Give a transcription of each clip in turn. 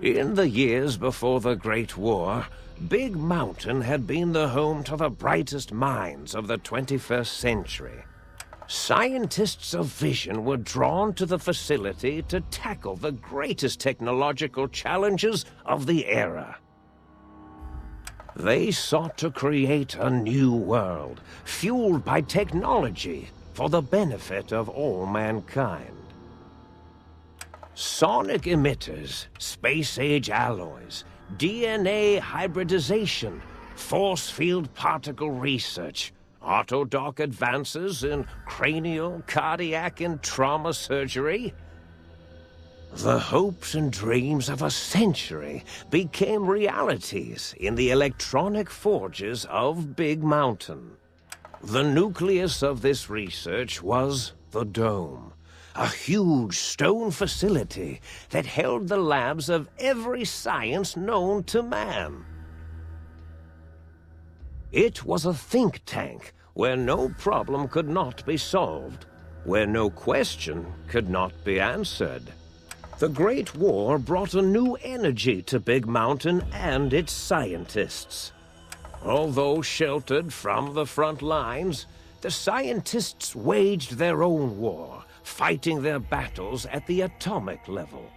In the years before the Great War, Big Mountain had been the home to the brightest minds of the 21st century. Scientists of vision were drawn to the facility to tackle the greatest technological challenges of the era. They sought to create a new world, fueled by technology for the benefit of all mankind. Sonic emitters, space-age alloys, DNA hybridization, force field particle research, autodoc advances in cranial, cardiac, and trauma surgery. The hopes and dreams of a century became realities in the electronic forges of Big Mountain. The nucleus of this research was the Dome, a huge stone facility that held the labs of every science known to man. It was a think tank where no problem could not be solved, where no question could not be answered. The Great War brought a new energy to Big Mountain and its scientists. Although sheltered from the front lines, the scientists waged their own war, fighting their battles at the atomic level.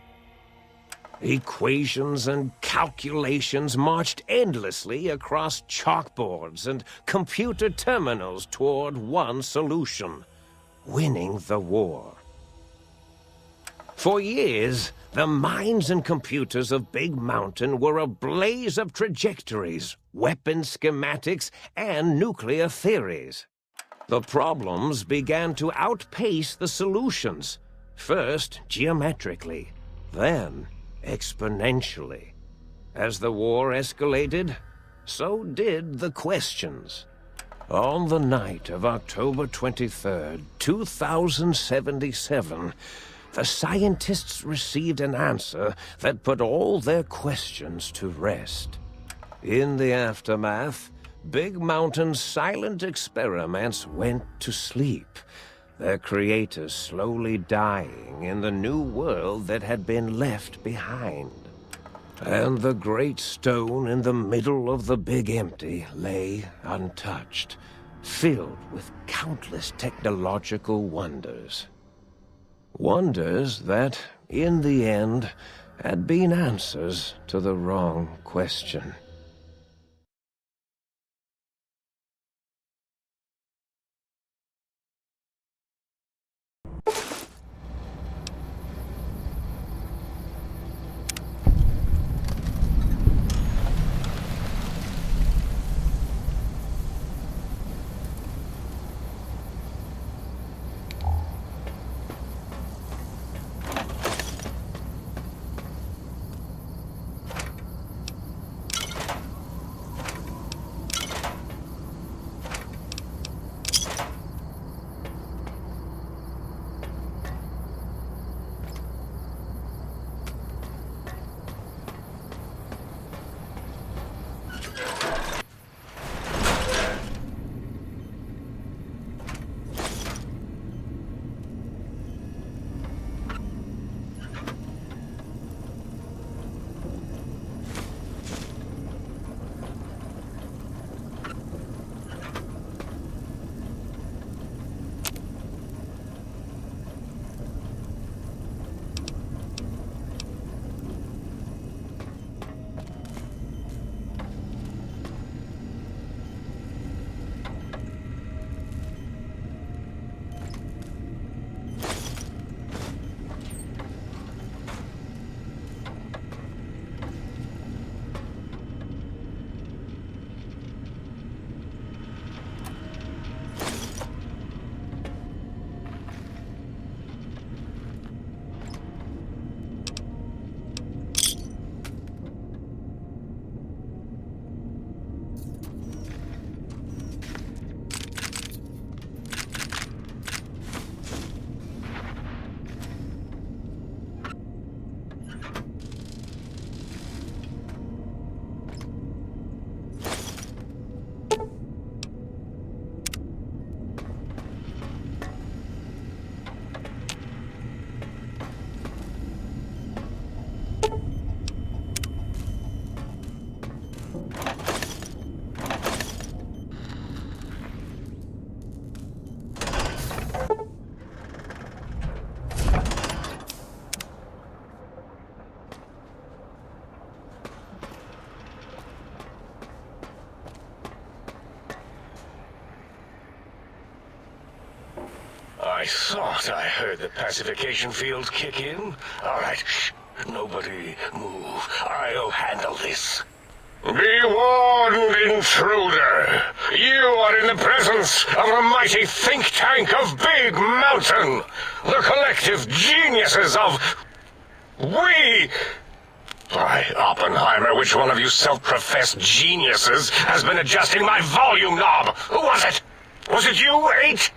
Equations and calculations marched endlessly across chalkboards and computer terminals toward one solution: winning the war. For years, the minds and computers of Big Mountain were a blaze of trajectories, weapon schematics, and nuclear theories. The problems began to outpace the solutions, first geometrically, then exponentially. As the war escalated, so did the questions. On the night of October 23rd, 2077, the scientists received an answer that put all their questions to rest. In the aftermath, Big Mountain's silent experiments went to sleep, their creators slowly dying in the new world that had been left behind. And the great stone in the middle of the Big Empty lay untouched, filled with countless technological wonders. Wonders that, in the end, had been answers to the wrong question. I thought I heard the pacification field kick in. All right, shh. Nobody move. I'll handle this. Be warned, intruder. You are in the presence of a mighty think tank of Big Mountain. The collective geniuses of... We... By Oppenheimer, which one of you self-professed geniuses has been adjusting my volume knob? Who was it? Was it you, 8?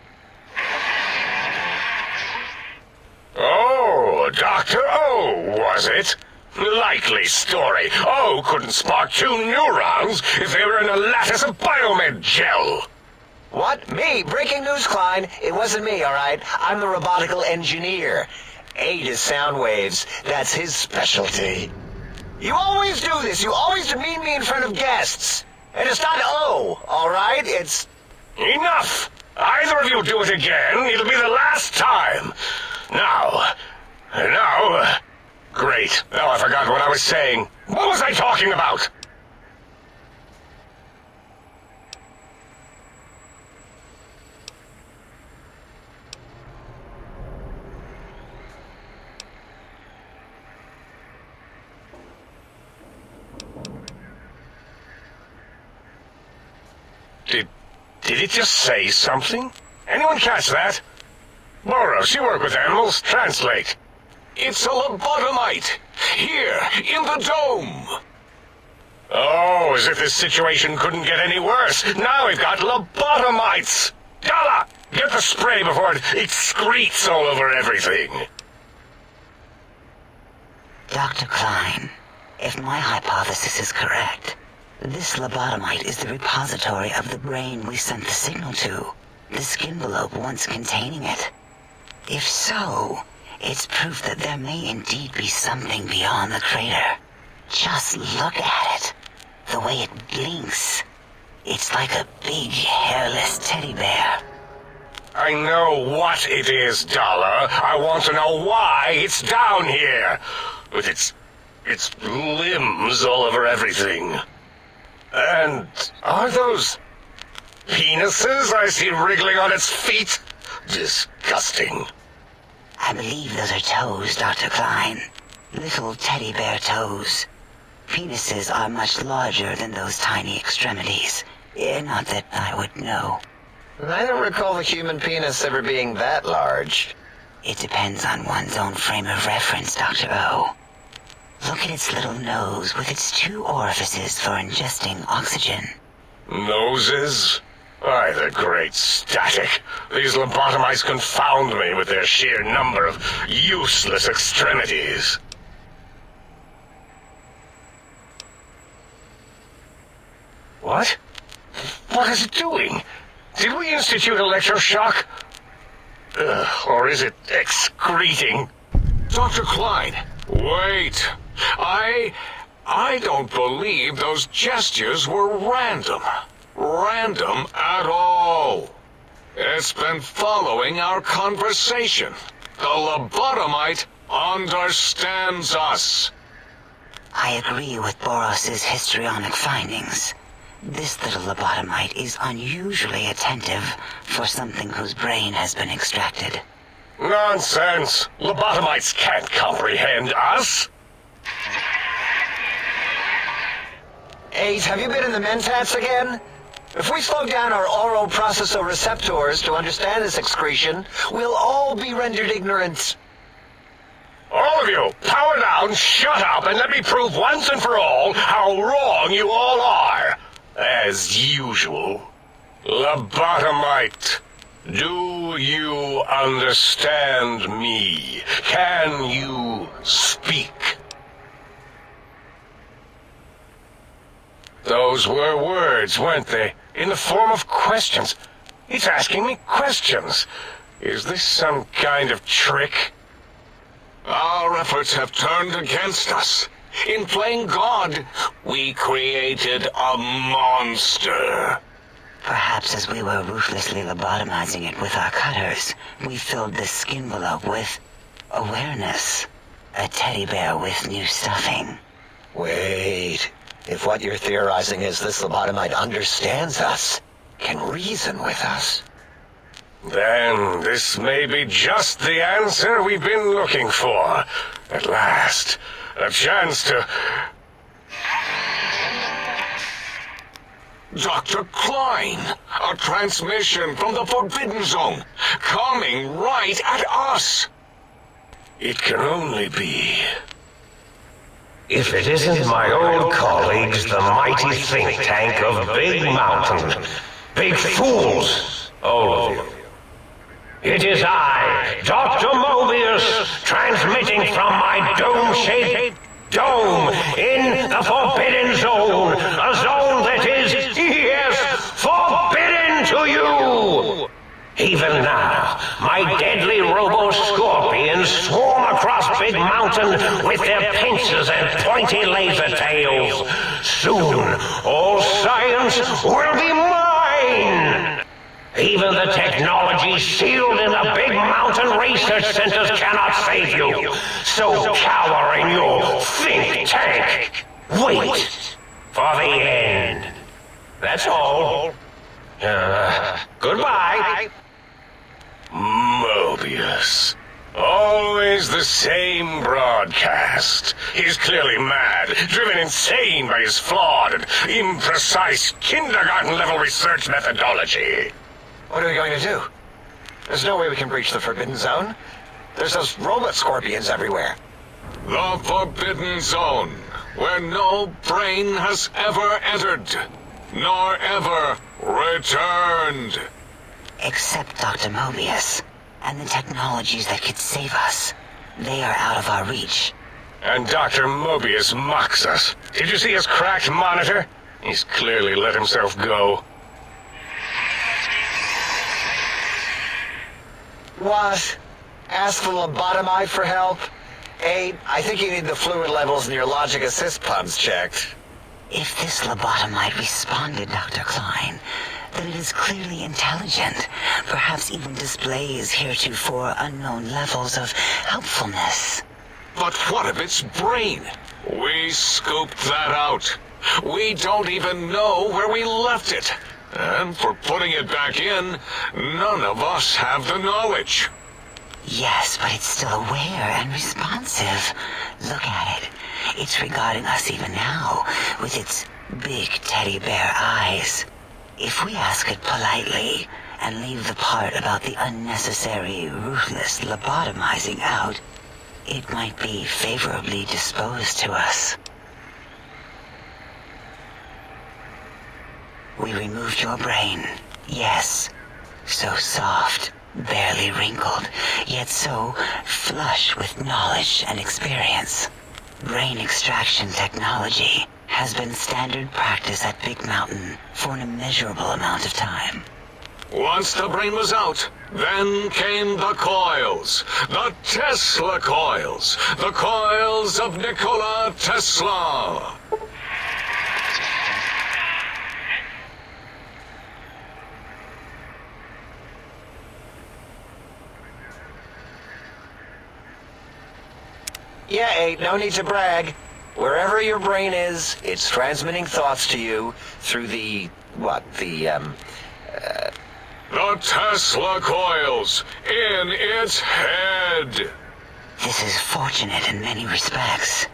Oh, Dr. O, was it? Likely story. O couldn't spark 2 neurons if they were in a lattice of biomed gel. What? Me? Breaking news, Klein. It wasn't me, all right? I'm the robotical engineer. 8 is sound waves. That's his specialty. You always do this. You always demean me in front of guests. And it's not O, all right? It's... Enough! Either of you do it again, it'll be the last time. Now... Great. Now I forgot what I was saying. What was I talking about? Did it just say something? Anyone catch that? Boros, you work with animals. Translate. It's a lobotomite. Here, in the dome. Oh, as if this situation couldn't get any worse. Now we've got lobotomites. Dala, get the spray before it excretes all over everything. Dr. Klein, if my hypothesis is correct, this lobotomite is the repository of the brain we sent the signal to, the skinvelope once containing it. If so, it's proof that there may indeed be something beyond the crater. Just look at it. The way it blinks. It's like a big, hairless teddy bear. I know what it is, Dollar. I want to know why it's down here. With its limbs all over everything. And are those penises I see wriggling on its feet? Disgusting. I believe those are toes, Dr. Klein. Little teddy bear toes. Penises are much larger than those tiny extremities. Not that I would know. I don't recall the human penis ever being that large. It depends on one's own frame of reference, Dr. O. Look at its little nose with its 2 orifices for ingesting oxygen. Noses? Why, the great static. These lobotomites confound me with their sheer number of useless extremities. What? What is it doing? Did we institute electroshock? Or is it excreting? Dr. Klein, wait. I don't believe those gestures were random. Random at all. It's been following our conversation. The lobotomite understands us. I agree with Boros's histrionic findings. This little lobotomite is unusually attentive for something whose brain has been extracted. Nonsense! Lobotomites can't comprehend us! 8, have you been in the mentats again? If we slow down our oral processoreceptors to understand this excretion, we'll all be rendered ignorant. All of you, power down, shut up, and let me prove once and for all how wrong you all are. As usual. Lobotomite, do you understand me? Can you speak? Those were words, weren't they? In the form of questions. It's asking me questions. Is this some kind of trick? Our efforts have turned against us. In playing God, we created a monster. Perhaps as we were ruthlessly lobotomizing it with our cutters, we filled the skinvelope with awareness. A teddy bear with new stuffing. Wait. If what you're theorizing is this lobotomite understands us, can reason with us. Then this may be just the answer we've been looking for. At last, a chance to... Dr. Klein, a transmission from the Forbidden Zone, coming right at us. It can only be... If it isn't my old colleagues, the mighty think tank of Big Mountain. Big fools, all of you. It is I, Dr. Mobius, transmitting from my dome-shaped dome in the Forbidden Zone. A zone that is, yes, forbidden to you! Even now, my deadly robo-scorpions swarm across Big Mountain with their pincers and pointy laser tails. Soon, all science will be mine! Even the technology sealed in the Big Mountain research centers cannot save you. So cower in your think tank. Wait for the end. That's all. Goodbye. Mobius. Always the same broadcast. He's clearly mad, driven insane by his flawed and imprecise kindergarten-level research methodology. What are we going to do? There's no way we can breach the Forbidden Zone. There's those robot scorpions everywhere. The Forbidden Zone, where no brain has ever entered, nor ever returned. Except Dr. Mobius, and the technologies that could save us. They are out of our reach. And Dr. Mobius mocks us. Did you see his cracked monitor? He's clearly let himself go. What? Ask the lobotomite for help? Aid, I think you need the fluid levels in your logic assist pumps checked. If this lobotomite responded, Dr. Klein, then it is clearly intelligent, perhaps even displays heretofore unknown levels of helpfulness. But what of its brain? We scooped that out. We don't even know where we left it. And for putting it back in, none of us have the knowledge. Yes, but it's still aware and responsive. Look at it. It's regarding us even now, with its big teddy bear eyes. If we ask it politely, and leave the part about the unnecessary, ruthless lobotomizing out, it might be favorably disposed to us. We removed your brain, yes. So soft, barely wrinkled, yet so flush with knowledge and experience. Brain extraction technology has been standard practice at Big Mountain for an immeasurable amount of time. Once the brain was out, then came the coils. The Tesla coils. The coils of Nikola Tesla. Yeah, Aid, no need to brag. Wherever your brain is, it's transmitting thoughts to you through the Tesla coils in its head. This is fortunate in many respects.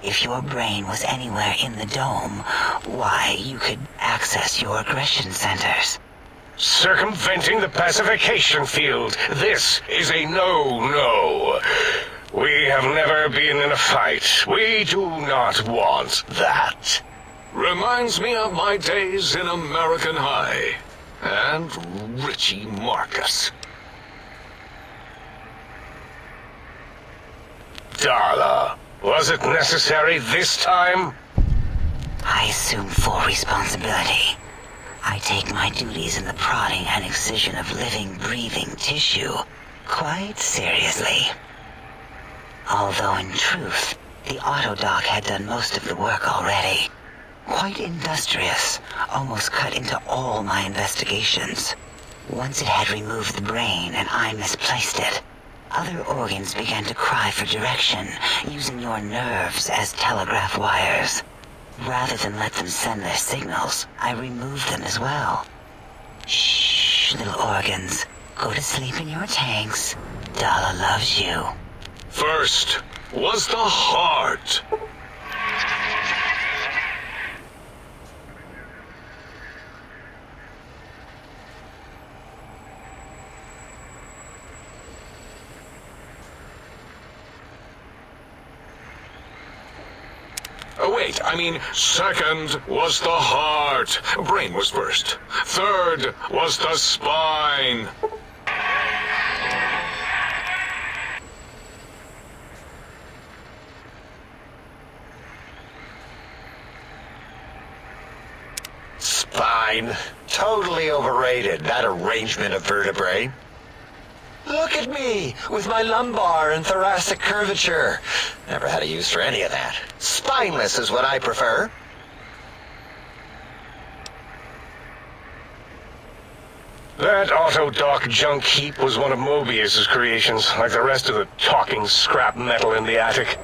If your brain was anywhere in the dome, why, you could access your aggression centers. Circumventing the pacification field. This is a no-no. We have never been in a fight. We do not want that. Reminds me of my days in American High. And Richie Marcus. Darla, was it necessary this time? I assume full responsibility. I take my duties in the prodding and excision of living, breathing tissue quite seriously. Although in truth, the Autodoc had done most of the work already. Quite industrious, almost cut into all my investigations. Once it had removed the brain and I misplaced it, other organs began to cry for direction, using your nerves as telegraph wires. Rather than let them send their signals, I removed them as well. Shh, little organs. Go to sleep in your tanks. Dala loves you. First was the heart. Wait, I mean, second was the heart. Brain was first. Third was the spine. Spine. Totally overrated, that arrangement of vertebrae. Look at me, with my lumbar and thoracic curvature. Never had a use for any of that. Spineless is what I prefer. That Autodoc junk heap was one of Mobius's creations, like the rest of the talking scrap metal in the attic.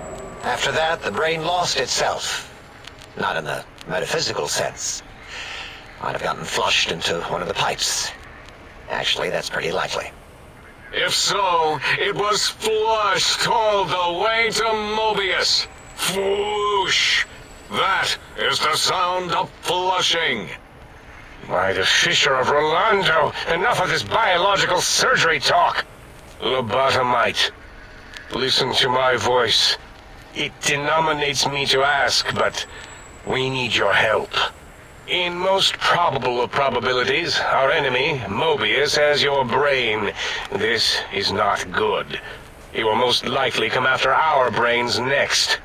After that, the brain lost itself. Not in the metaphysical sense. Might have gotten flushed into one of the pipes. Actually, that's pretty likely. If so, it was flushed all the way to Mobius. Fwoosh! That is the sound of flushing. By the Fisher of Rolando, enough of this biological surgery talk. Lobotomite, listen to my voice. It denominates me to ask, but we need your help. In most probable of probabilities, our enemy, Mobius, has your brain. This is not good. He will most likely come after our brains next.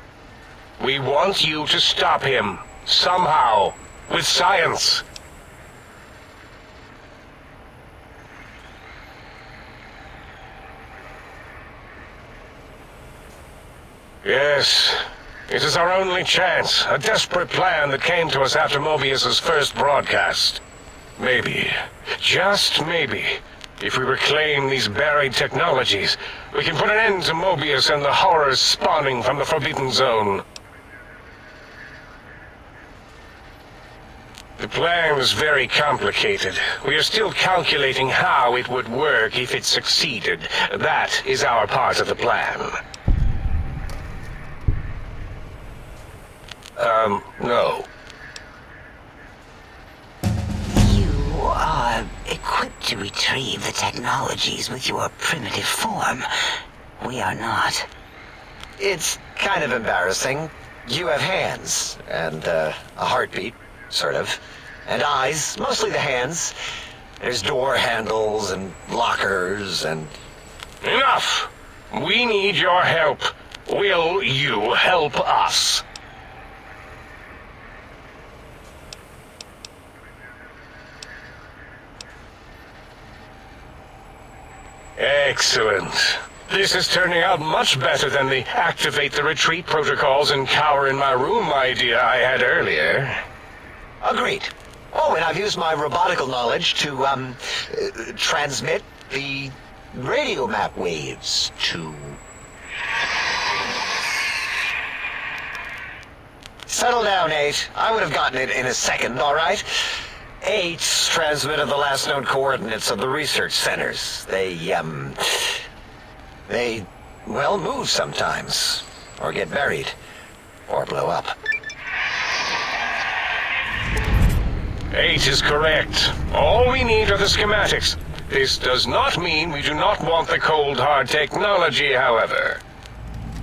We want you to stop him, somehow, with science. Yes, it is our only chance, a desperate plan that came to us after Mobius's first broadcast. Maybe, just maybe, if we reclaim these buried technologies, we can put an end to Mobius and the horrors spawning from the Forbidden Zone. The plan is very complicated. We are still calculating how it would work if it succeeded. That is our part of the plan. No. You are equipped to retrieve the technologies with your primitive form. We are not. It's kind of embarrassing. You have hands, and a heartbeat, sort of, and eyes, mostly the hands. There's door handles and lockers and... Enough! We need your help. Will you help us? Excellent. This is turning out much better than the activate the retreat protocols and cower in my room idea I had earlier. Agreed. Oh, and I've used my robotical knowledge to, transmit the radio map waves to... Settle down, 8. I would have gotten it in a second, all right? 8's transmitted the last known coordinates of the research centers. They, well, move sometimes. Or get buried. Or blow up. 8 is correct. All we need are the schematics. This does not mean we do not want the cold hard technology, however.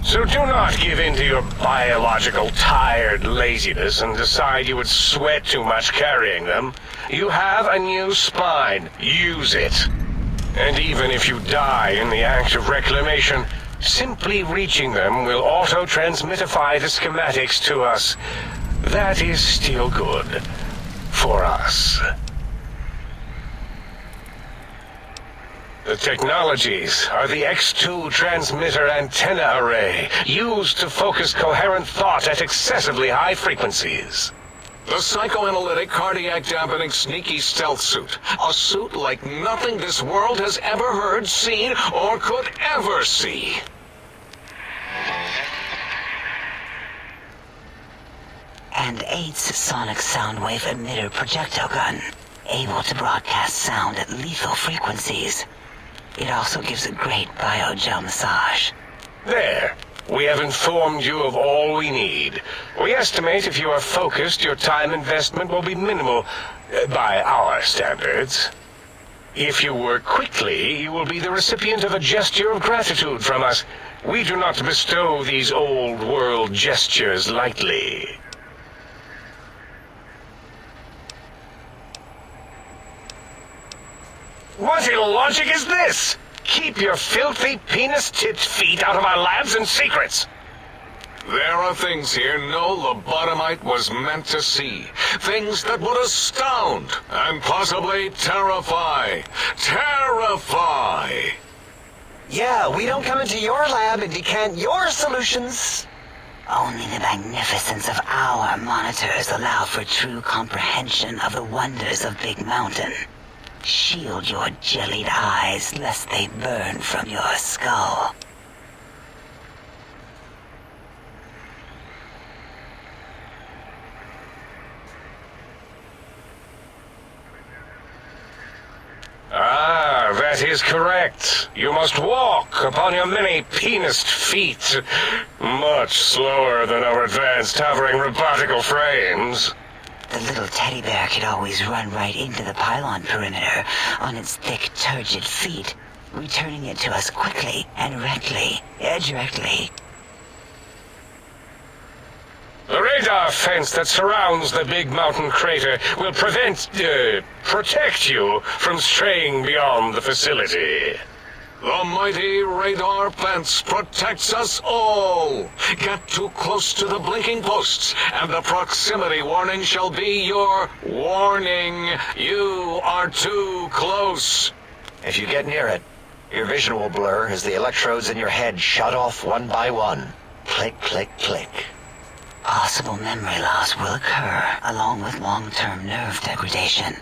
So do not give in to your biological tired laziness and decide you would sweat too much carrying them. You have a new spine. Use it. And even if you die in the act of reclamation, simply reaching them will auto-transmitify the schematics to us. That is still good. For us. The technologies are the X2 transmitter antenna array, used to focus coherent thought at excessively high frequencies. The psychoanalytic, cardiac dampening, sneaky stealth suit. A suit like nothing this world has ever heard, seen, or could ever see. And 8's sonic soundwave emitter projectile gun, able to broadcast sound at lethal frequencies. It also gives a great biogel massage. There. We have informed you of all we need. We estimate if you are focused, your time investment will be minimal by our standards. If you work quickly, you will be the recipient of a gesture of gratitude from us. We do not bestow these old-world gestures lightly. What illogic is this? Keep your filthy, penis-tipped feet out of our labs and secrets! There are things here no lobotomite was meant to see. Things that would astound and possibly terrify. Terrify! Yeah, we don't come into your lab and decant your solutions. Only the magnificence of our monitors allow for true comprehension of the wonders of Big Mountain. Shield your jellied eyes lest they burn from your skull. Ah, that is correct. You must walk upon your many penised feet. Much slower than our advanced hovering robotical frames. The little teddy bear could always run right into the pylon perimeter on its thick, turgid feet, returning it to us quickly and directly. The radar fence that surrounds the Big Mountain crater will protect you from straying beyond the facility. The mighty radar fence protects us all. Get too close to the blinking posts, and the proximity warning shall be your warning. You are too close. If you get near it, your vision will blur as the electrodes in your head shut off one by one. Click, click, click. Possible memory loss will occur, along with long-term nerve degradation.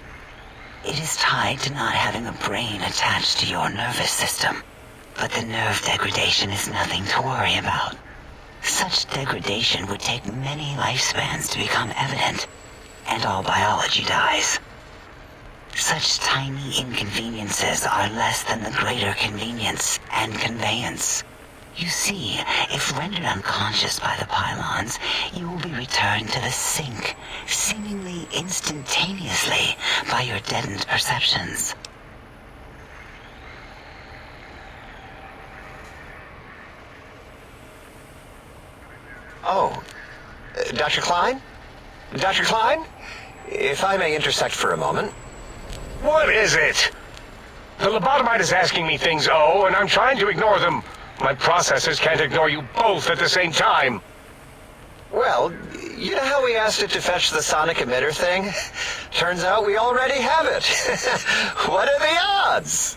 It is tied to not having a brain attached to your nervous system. But the nerve degradation is nothing to worry about. Such degradation would take many lifespans to become evident, and all biology dies. Such tiny inconveniences are less than the greater convenience and conveyance. You see, if rendered unconscious by the pylons, you will be returned to the sink, seemingly instantaneously, by your deadened perceptions. Oh, Dr. Klein? Dr. Klein? If I may intersect for a moment. What is it? The lobotomite is asking me things, and I'm trying to ignore them. My processors can't ignore you both at the same time. Well, you know how we asked it to fetch the sonic emitter thing? Turns out we already have it. What are the odds?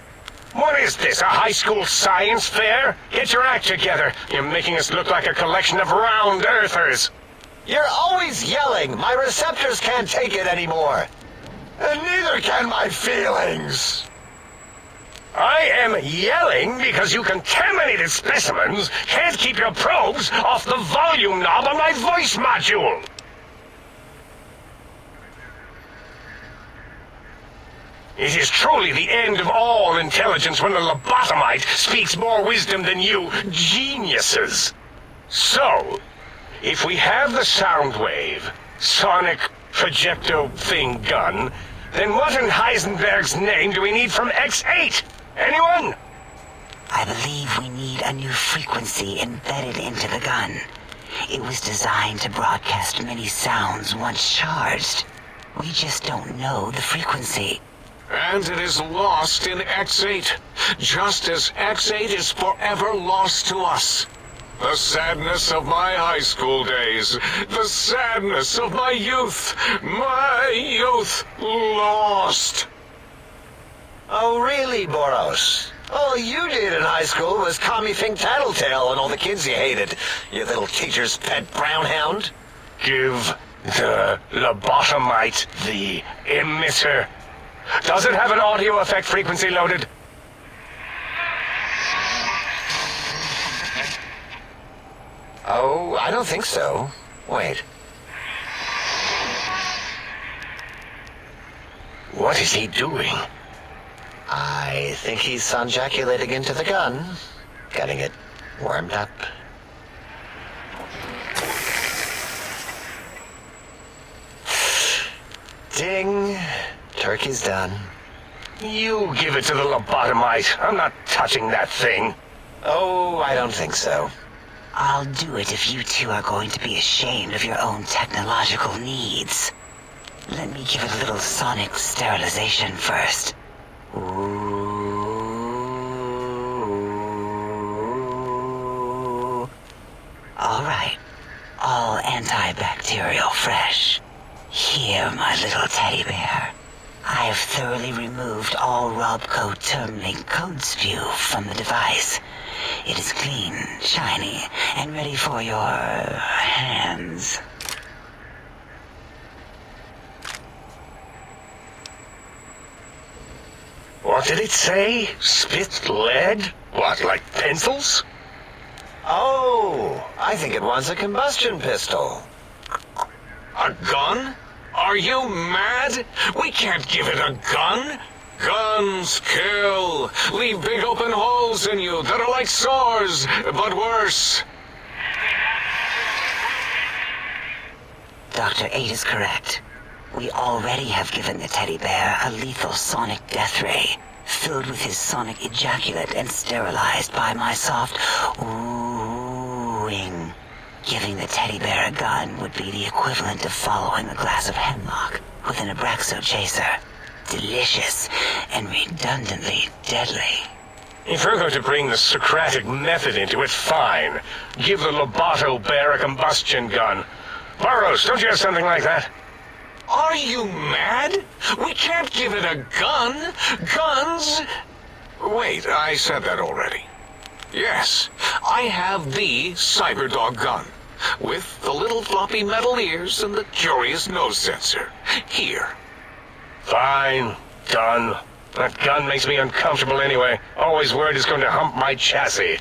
What is this, a high school science fair? Get your act together. You're making us look like a collection of round earthers. You're always yelling. My receptors can't take it anymore. And neither can my feelings. I am yelling because you contaminated specimens can't keep your probes off the volume knob on my voice module. It is truly the end of all intelligence when the lobotomite speaks more wisdom than you geniuses. So, if we have the sound wave, sonic projecto thing gun, then what in Heisenberg's name do we need from X8? Anyone? I believe we need a new frequency embedded into the gun. It was designed to broadcast many sounds once charged. We just don't know the frequency. And it is lost in X8, just as X8 is forever lost to us. The sadness of my high school days, the sadness of my youth lost. Oh, really, Boros? All you did in high school was call me Fink Tattletale and all the kids you hated, you little teacher's pet brown hound. Give the lobotomite the emitter. Does it have an audio effect frequency loaded? Oh, I don't think so. Wait. What is he doing? I think he's sonjaculating into the gun, getting it warmed up. Ding. Turkey's done. You give it to the lobotomite. I'm not touching that thing. Oh, I don't think so. I'll do it if you two are going to be ashamed of your own technological needs. Let me give it a little sonic sterilization first. Ooh. All right. All antibacterial fresh. Here, my little teddy bear. I have thoroughly removed all Robco Termlink code spew from the device. It is clean, shiny, and ready for your hands. What did it say? Spit lead? What, like pencils? Oh, I think it wants a combustion pistol. A gun? Are you mad? We can't give it a gun. Guns kill. Leave big open holes in you that are like sores, but worse. Dr. 8 is correct. We already have given the teddy bear a lethal sonic death ray, filled with his sonic ejaculate and sterilized by my soft oohing. Giving the teddy bear a gun would be the equivalent of following a glass of hemlock with an Abraxo chaser. Delicious and redundantly deadly. If you're going to bring the Socratic method into it, fine. Give the Loboto bear a combustion gun. Burroughs, don't you have something like that? Are you mad? We can't give it a gun. Guns... Wait, I said that already. Yes, I have the Cyberdog gun, with the little floppy metal ears and the curious nose sensor. Here. Fine. Done. That gun makes me uncomfortable anyway. Always worried it's going to hump my chassis.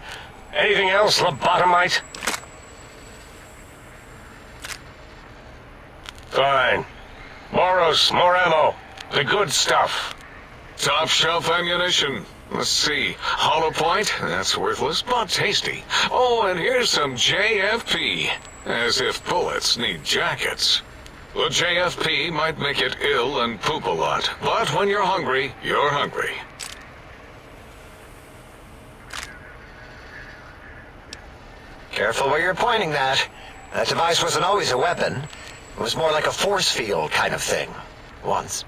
Anything else, lobotomite? Fine. Boros, more ammo. The good stuff. Top shelf ammunition. Let's see. Hollow point? That's worthless, but tasty. Oh, and here's some JFP. As if bullets need jackets. The JFP might make it ill and poop a lot, but when you're hungry, you're hungry. Careful where you're pointing that. That device wasn't always a weapon. It was more like a force field kind of thing. Once.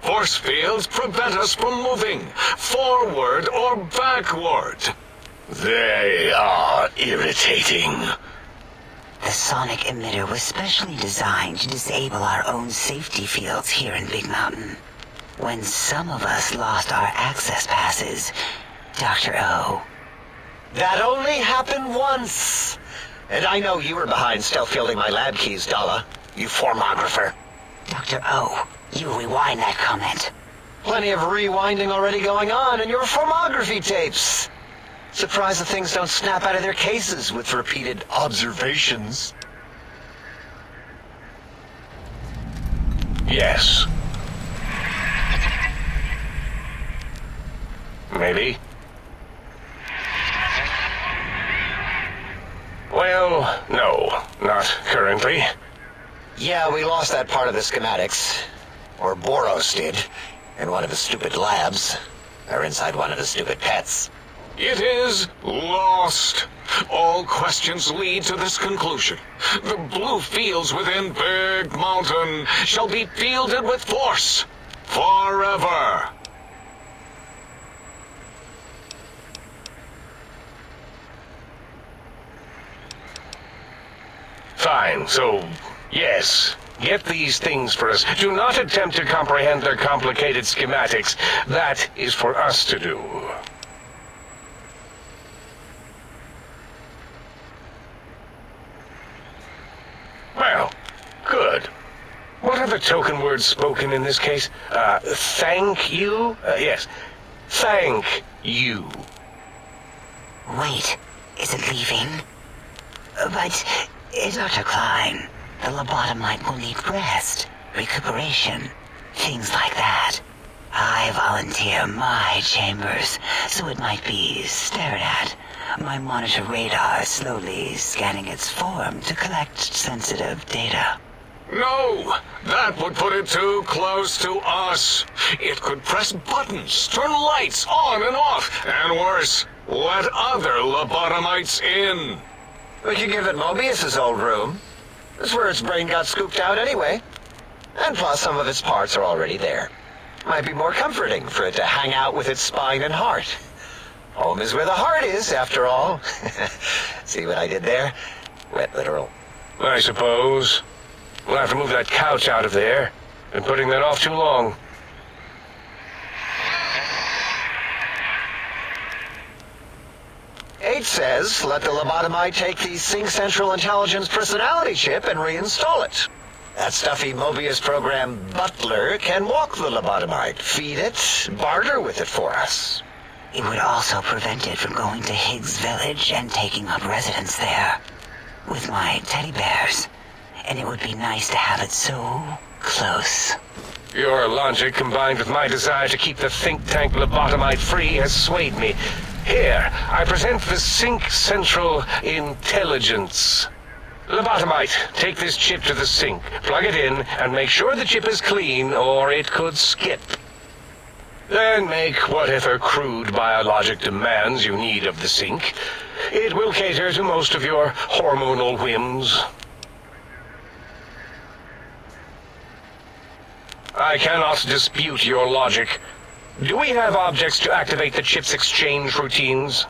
Force fields prevent us from moving, forward or backward. They are irritating. The sonic emitter was specially designed to disable our own safety fields here in Big Mountain. When some of us lost our access passes, Dr. O. That only happened once. And I know you were behind stealth fielding my lab keys, Dala. You formographer. Dr. O, you rewind that comment. Plenty of rewinding already going on in your formography tapes. Surprised the things don't snap out of their cases with repeated observations. Yes. Maybe. Well, no, not currently. Yeah, we lost that part of the schematics. Or Boros did. In one of his stupid labs. Or inside one of his stupid pets. It is lost. All questions lead to this conclusion. The blue fields within Big Mountain shall be fielded with force. Forever. Fine, so, yes. Get these things for us. Do not attempt to comprehend their complicated schematics. That is for us to do. Well, good. What are the token words spoken in this case? Thank you? Yes. Thank you. Wait, is it leaving? But, Dr. Klein, the lobotomite will need rest, recuperation, things like that. I volunteer my chambers, so it might be stared at. My monitor radar slowly scanning its form to collect sensitive data. No! That would put it too close to us. It could press buttons, turn lights on and off, and worse, let other lobotomites in. We could give it Mobius's old room. That's where its brain got scooped out anyway. And plus, some of its parts are already there. Might be more comforting for it to hang out with its spine and heart. Home is where the heart is, after all. See what I did there? Wet literal. I suppose. We'll have to move that couch out of there. Been putting that off too long. H says, let the lobotomite take the Sync Central Intelligence personality chip and reinstall it. That stuffy Mobius program Butler can walk the lobotomite, feed it, barter with it for us. It would also prevent it from going to Higgs Village and taking up residence there. With my teddy bears. And it would be nice to have it so close. Your logic, combined with my desire to keep the think tank lobotomite free, has swayed me. Here, I present the Sync Central Intelligence. Lobotomite, take this chip to the sink, plug it in, and make sure the chip is clean, or it could skip. Then make whatever crude biologic demands you need of the sink. It will cater to most of your hormonal whims. I cannot dispute your logic. Do we have objects to activate the chip's exchange routines?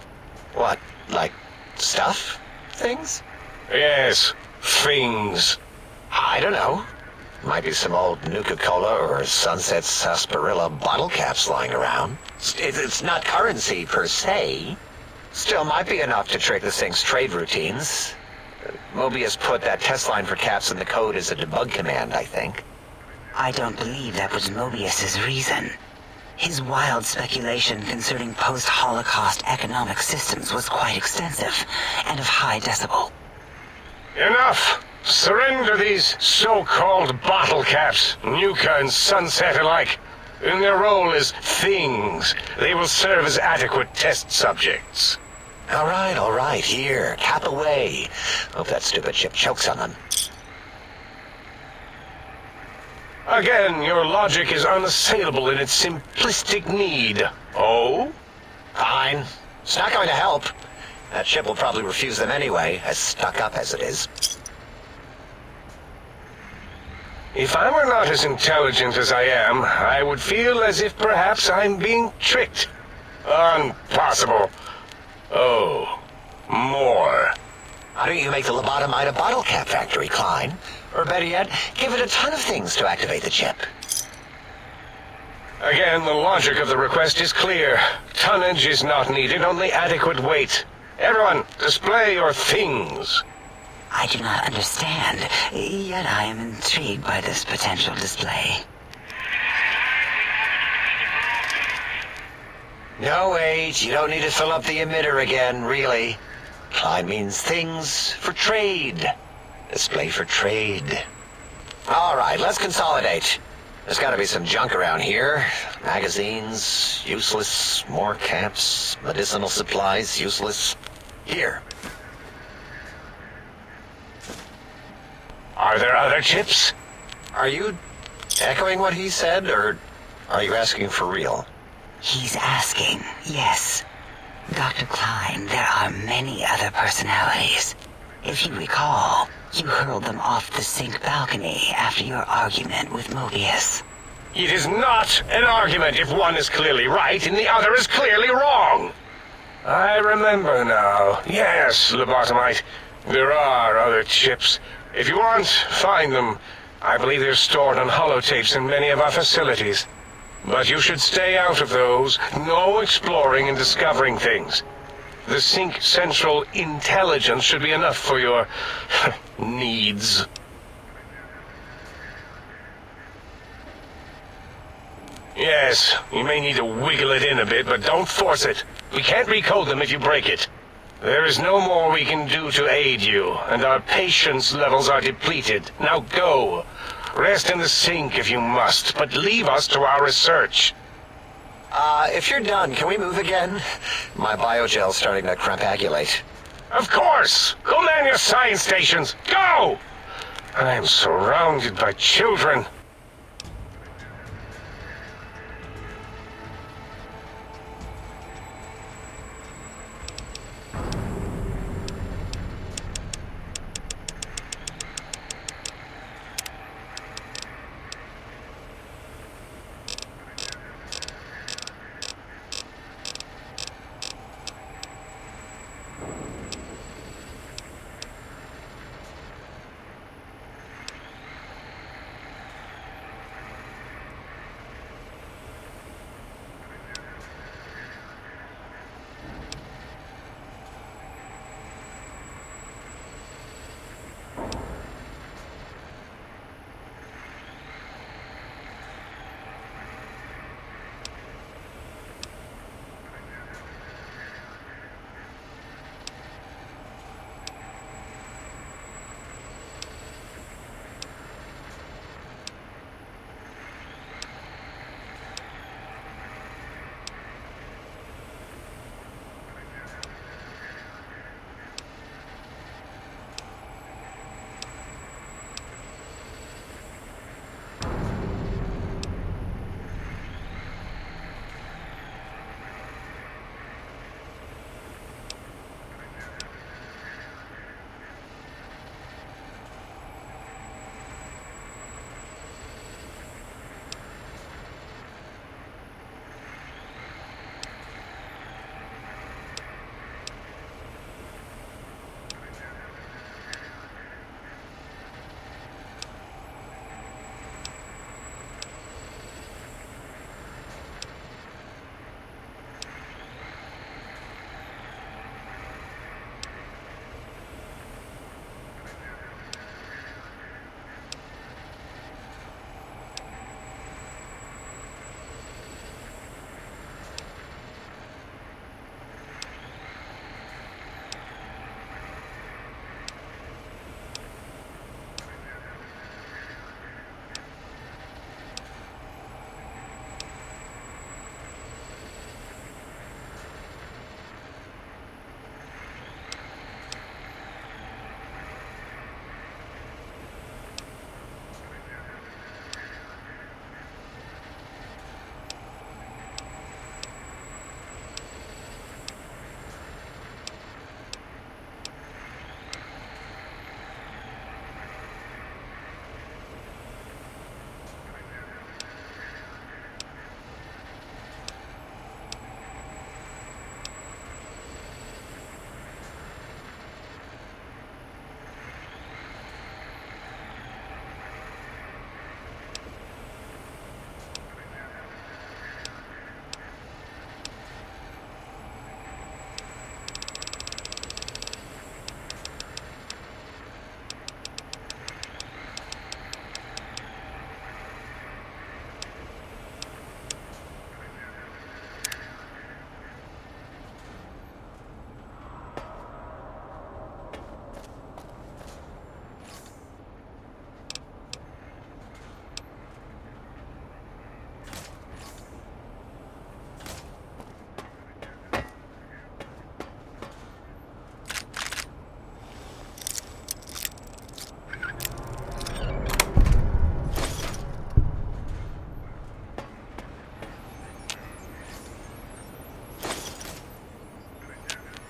What, like stuff? Things? Yes, things. I don't know. Might be some old Nuka-Cola or Sunset Sarsaparilla bottle caps lying around. It's not currency per se. Still might be enough to trick the Sync's trade routines. Mobius put that test line for caps in the code as a debug command, I think. I don't believe that was Mobius's reason. His wild speculation concerning post-Holocaust economic systems was quite extensive and of high decibel. Enough! Surrender these so-called bottle caps, Nuka and Sunset alike. In their role as things, they will serve as adequate test subjects. All right, here, cap away. Hope that stupid chip chokes on them. Again, your logic is unassailable in its simplistic need. Oh? Fine. It's not going to help. That chip will probably refuse them anyway, as stuck up as it is. If I were not as intelligent as I am, I would feel as if perhaps I'm being tricked. Impossible. Oh, more. Why don't you make the lobotomite a bottle cap factory, Klein? Or better yet, give it a ton of things to activate the chip. Again, the logic of the request is clear. Tonnage is not needed, only adequate weight. Everyone, display your things. I do not understand, yet I am intrigued by this potential display. No, wait, you don't need to fill up the emitter again, really. Klein means things for trade. Display for trade. All right, let's consolidate. There's got to be some junk around here. Magazines, useless. More caps, medicinal supplies, useless. Here. Are there other chips? Are you echoing what he said, or are you asking for real? He's asking, yes. Dr. Klein, there are many other personalities. If you recall, you hurled them off the Sync balcony after your argument with Mobius. It is not an argument if one is clearly right and the other is clearly wrong. I remember now. Yes, lobotomite. There are other chips. If you want, find them. I believe they're stored on holotapes in many of our facilities. But you should stay out of those. No exploring and discovering things. The Sync Central Intelligence should be enough for your needs. Yes, you may need to wiggle it in a bit, but don't force it. We can't recode them if you break it. There is no more we can do to aid you, and our patience levels are depleted. Now go. Rest in the sink if you must, but leave us to our research. If you're done, can we move again? My biogel's starting to crampagulate. Of course! Go man your science stations! Go! I'm surrounded by children.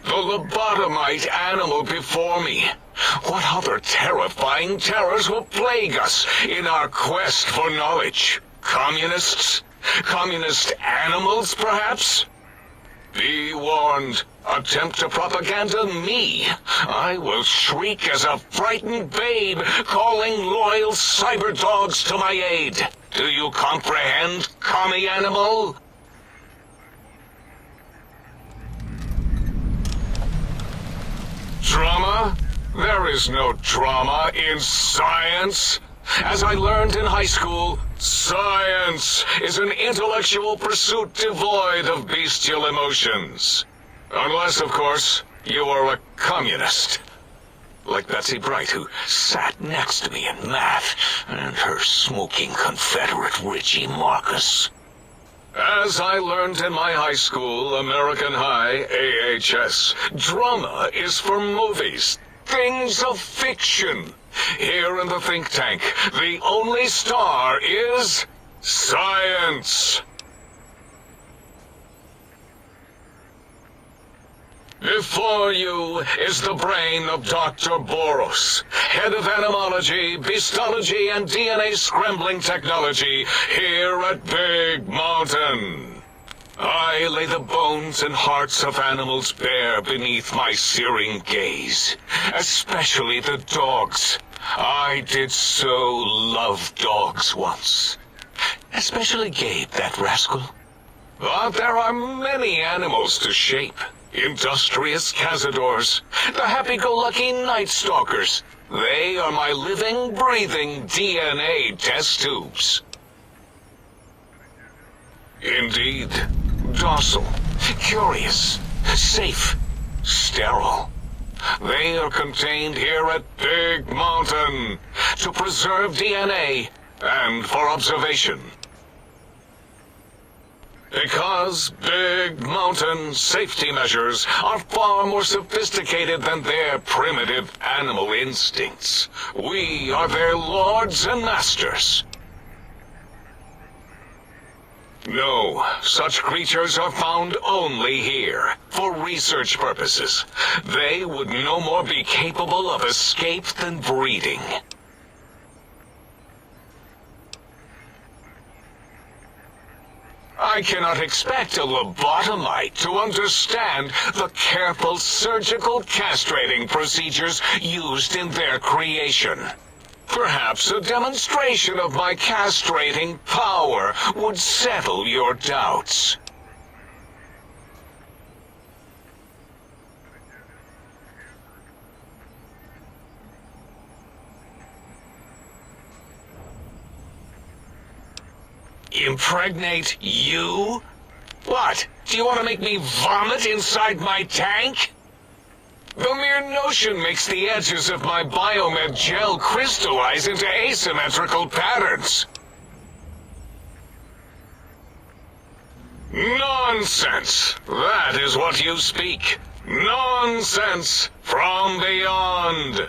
The lobotomite animal before me. What other terrifying terrors will plague us in our quest for knowledge? Communists? Communist animals, perhaps? Be warned. Attempt to propaganda me. I will shriek as a frightened babe, calling loyal cyber dogs to my aid. Do you comprehend, commie animal? Drama? There is no drama in science. As I learned in high school, science is an intellectual pursuit devoid of bestial emotions. Unless, of course, you are a communist. Like Betsy Bright, who sat next to me in math, and her smoking Confederate Richie Marcus. As I learned in my high school, American High, AHS, drama is for movies, things of fiction. Here in the think tank, the only star is science. Before you is the brain of Dr. Boros, head of animalogy, beastology, and DNA scrambling technology here at Big Mountain. I lay the bones and hearts of animals bare beneath my searing gaze, especially the dogs. I did so love dogs once. Especially Gabe, that rascal. But there are many animals to shape. Industrious cazadors, the happy-go-lucky night stalkers. They are my living, breathing DNA test tubes. Indeed, docile, curious, safe, sterile. They are contained here at Big Mountain to preserve DNA and for observation. Because Big Mountain safety measures are far more sophisticated than their primitive animal instincts. We are their lords and masters. No, such creatures are found only here, for research purposes. They would no more be capable of escape than breeding. I cannot expect a lobotomite to understand the careful surgical castrating procedures used in their creation. Perhaps a demonstration of my castrating power would settle your doubts. Impregnate you? What? Do you want to make me vomit inside my tank? The mere notion makes the edges of my biomed gel crystallize into asymmetrical patterns. Nonsense! That is what you speak. Nonsense from beyond.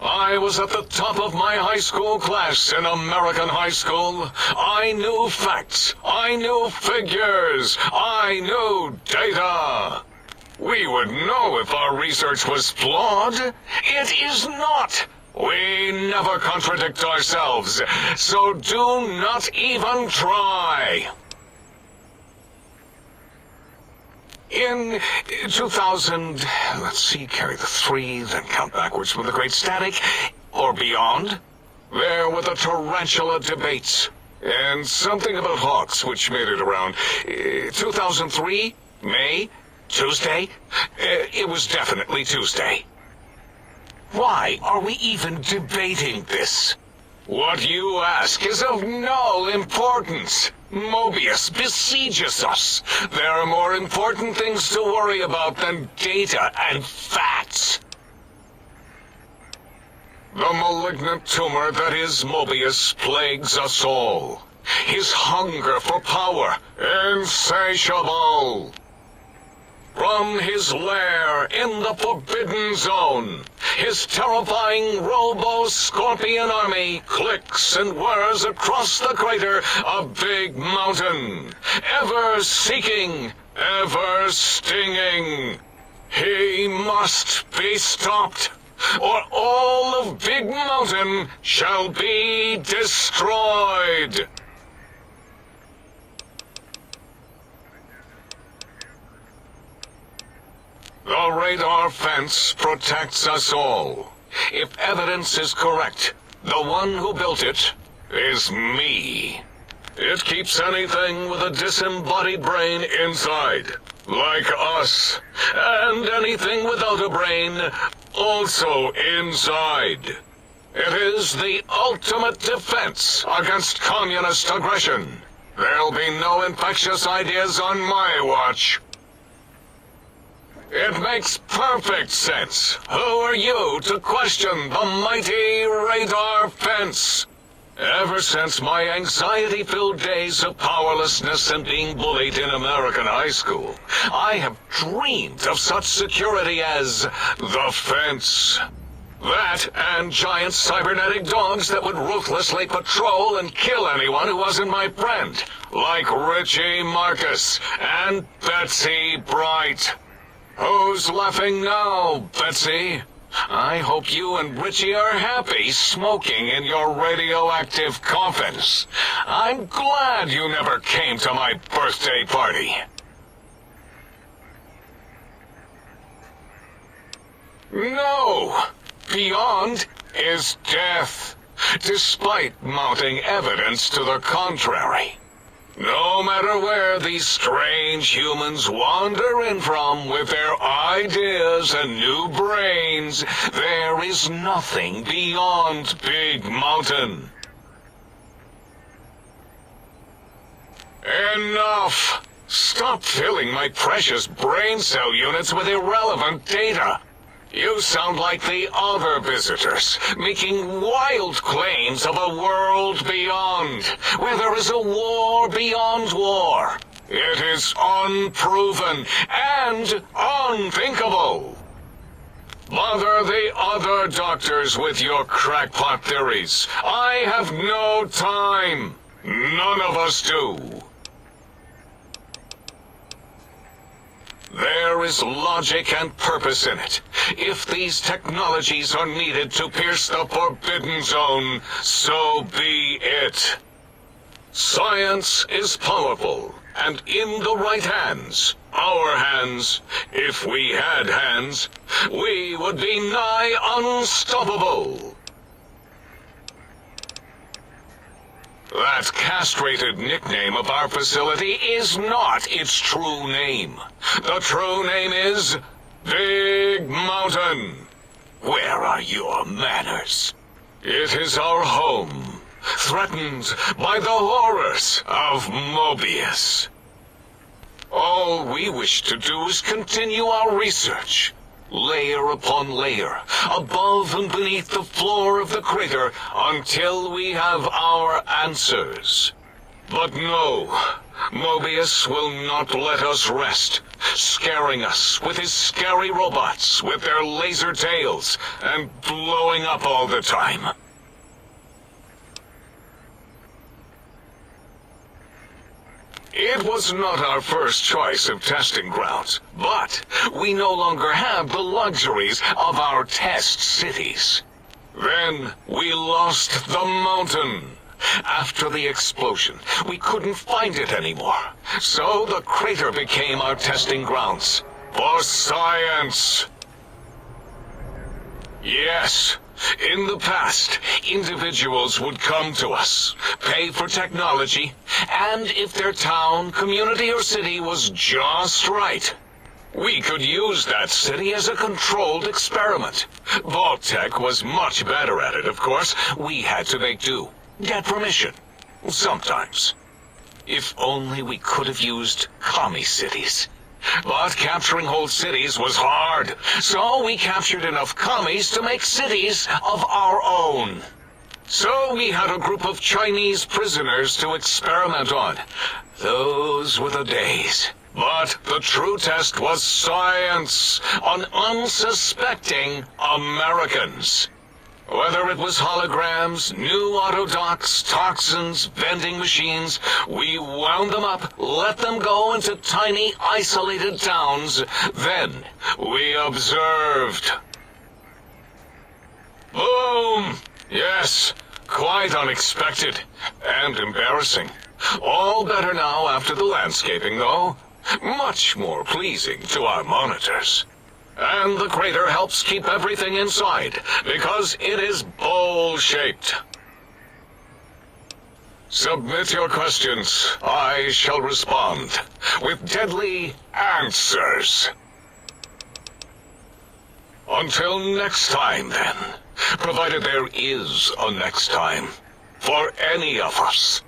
I was at the top of my high school class in American high school. I knew facts. I knew figures. I knew data. We would know if our research was flawed. It is not. We never contradict ourselves, so do not even try. In 2000, let's see, carry the 3, then count backwards from the Great Static, or beyond, there were the tarantula debates, and something about hawks, which made it around 2003, May, Tuesday. It was definitely Tuesday. Why are we even debating this? What you ask is of no importance. Mobius besieges us. There are more important things to worry about than data and facts. The malignant tumor that is Mobius plagues us all. His hunger for power, insatiable. From his lair in the Forbidden Zone, his terrifying Robo-Scorpion army clicks and whirs across the crater of Big Mountain, ever seeking, ever stinging. He must be stopped, or all of Big Mountain shall be destroyed. The radar fence protects us all. If evidence is correct, the one who built it is me. It keeps anything with a disembodied brain inside, like us, and anything without a brain also inside. It is the ultimate defense against communist aggression. There'll be no infectious ideas on my watch. It makes perfect sense. Who are you to question the mighty radar fence? Ever since my anxiety-filled days of powerlessness and being bullied in American high school, I have dreamed of such security as the fence. That and giant cybernetic dogs that would ruthlessly patrol and kill anyone who wasn't my friend, like Richie Marcus and Betsy Bright. Who's laughing now, Betsy? I hope you and Richie are happy smoking in your radioactive coffins. I'm glad you never came to my birthday party. No! Beyond is death, despite mounting evidence to the contrary. No matter where these strange humans wander in from with their ideas and new brains, there is nothing beyond Big Mountain. Enough! Stop filling my precious brain cell units with irrelevant data. You sound like the other visitors, making wild claims of a world beyond, where there is a war beyond war. It is unproven and unthinkable. Bother the other doctors with your crackpot theories. I have no time. None of us do. There is logic and purpose in it. If these technologies are needed to pierce the Forbidden Zone, so be it. Science is powerful, and in the right hands, our hands, if we had hands, we would be nigh unstoppable. That castrated nickname of our facility is not its true name. The true name is Big Mountain. Where are your manners? It is our home, threatened by the horrors of Mobius. All we wish to do is continue our research, layer upon layer, above and beneath the floor of the crater, until we have our answers. But no, Mobius will not let us rest, scaring us with his scary robots with their laser tails and blowing up all the time. It was not our first choice of testing grounds, but we no longer have the luxuries of our test cities. Then we lost the mountain. After the explosion, we couldn't find it anymore, so the crater became our testing grounds for science. Yes, in the past, individuals would come to us, pay for technology, and if their town, community, or city was just right, we could use that city as a controlled experiment. Vault-Tec was much better at it, of course. We had to make do, get permission, sometimes. If only we could have used commie cities. But capturing whole cities was hard, so we captured enough commies to make cities of our own. So we had a group of Chinese prisoners to experiment on. Those were the days. But the true test was science on unsuspecting Americans. Whether it was holograms, new autodocs, toxins, vending machines, we wound them up, let them go into tiny, isolated towns. Then we observed. Boom! Yes, quite unexpected and embarrassing. All better now after the landscaping, though. Much more pleasing to our monitors. And the crater helps keep everything inside, because it is bowl-shaped. Submit your questions. I shall respond with deadly answers. Until next time, then. Provided there is a next time. For any of us.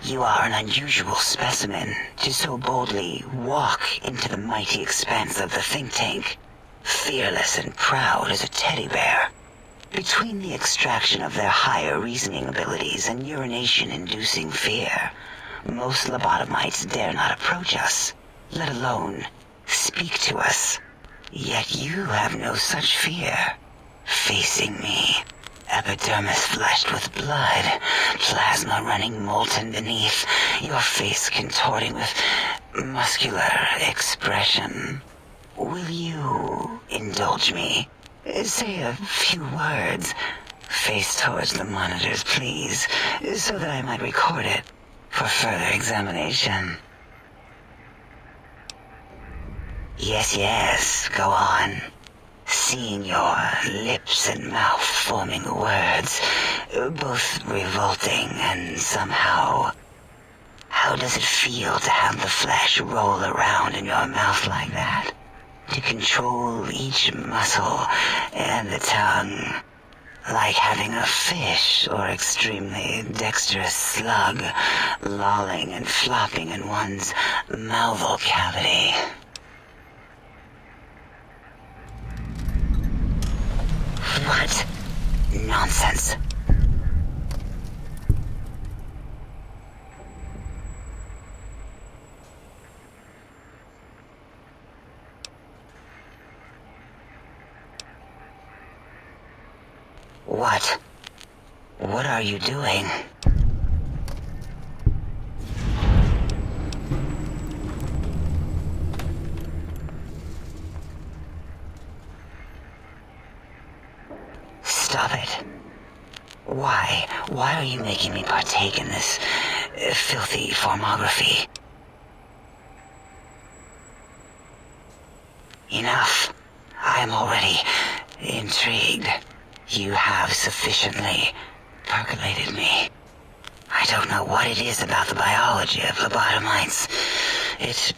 You are an unusual specimen to so boldly walk into the mighty expanse of the think tank, fearless and proud as a teddy bear. Between the extraction of their higher reasoning abilities and urination-inducing fear, most lobotomites dare not approach us, let alone speak to us. Yet you have no such fear. Facing me, epidermis fleshed with blood, plasma running molten beneath, your face contorting with muscular expression. Will you indulge me? Say a few words. Face towards the monitors, please, so that I might record it for further examination. Yes, go on. Seeing your lips and mouth forming words, both revolting and somehow... How does it feel to have the flesh roll around in your mouth like that? To control each muscle and the tongue, like having a fish or extremely dexterous slug lolling and flopping in one's mouthal cavity. What? Nonsense. What? What are you doing? Stop it. Why? Why are you making me partake in this filthy formography? Enough. I am already intrigued. You have sufficiently percolated me. I don't know what it is about the biology of lobotomites. It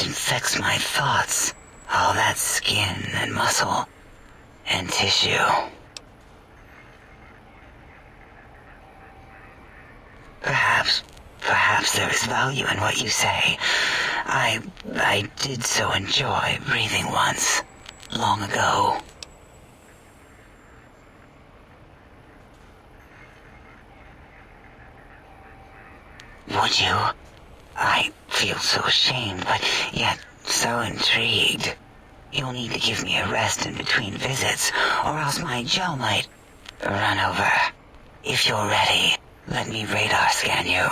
infects my thoughts. All that skin and muscle and tissue. Perhaps there is value in what you say. I did so enjoy breathing once, long ago. Would you? I feel so ashamed, but yet so intrigued. You'll need to give me a rest in between visits, or else my gel might run over. If you're ready, let me radar scan you.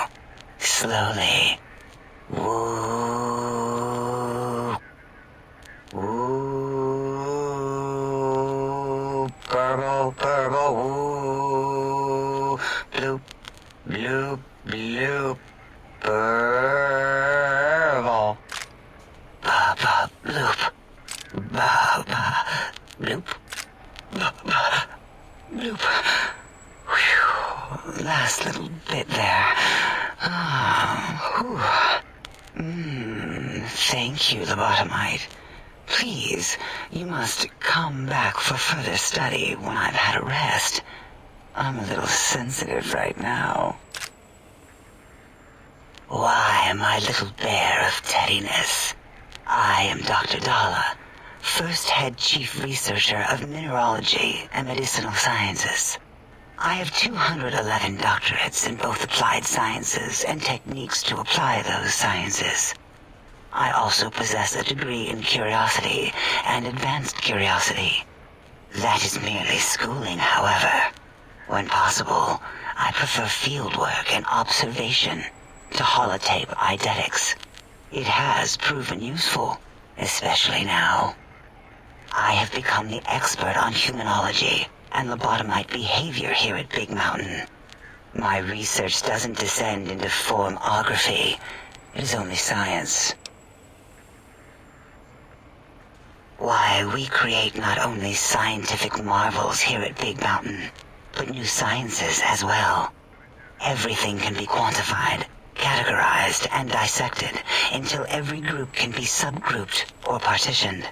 Slowly. Woo. Woo. Purple, purple, woo. Bloop, bloop, bloop. Purple. Ba-ba, bloop. Ba-ba, bloop. Ba-ba, bloop. Whew. Last little bit there. Thank you, lobotomite. Please, you must come back for further study when I've had a rest. I'm a little sensitive right now. Why, my little bear of teddiness. I am Dr. Dala, first head chief researcher of mineralogy and medicinal sciences. I have 211 doctorates in both applied sciences and techniques to apply those sciences. I also possess a degree in curiosity and advanced curiosity. That is merely schooling, however. When possible, I prefer fieldwork and observation to holotape eidetics. It has proven useful, especially now. I have become the expert on humanology and lobotomite behavior here at Big Mountain. My research doesn't descend into formography. It is only science. Why, we create not only scientific marvels here at Big Mountain, but new sciences as well. Everything can be quantified, categorized, and dissected until every group can be subgrouped or partitioned.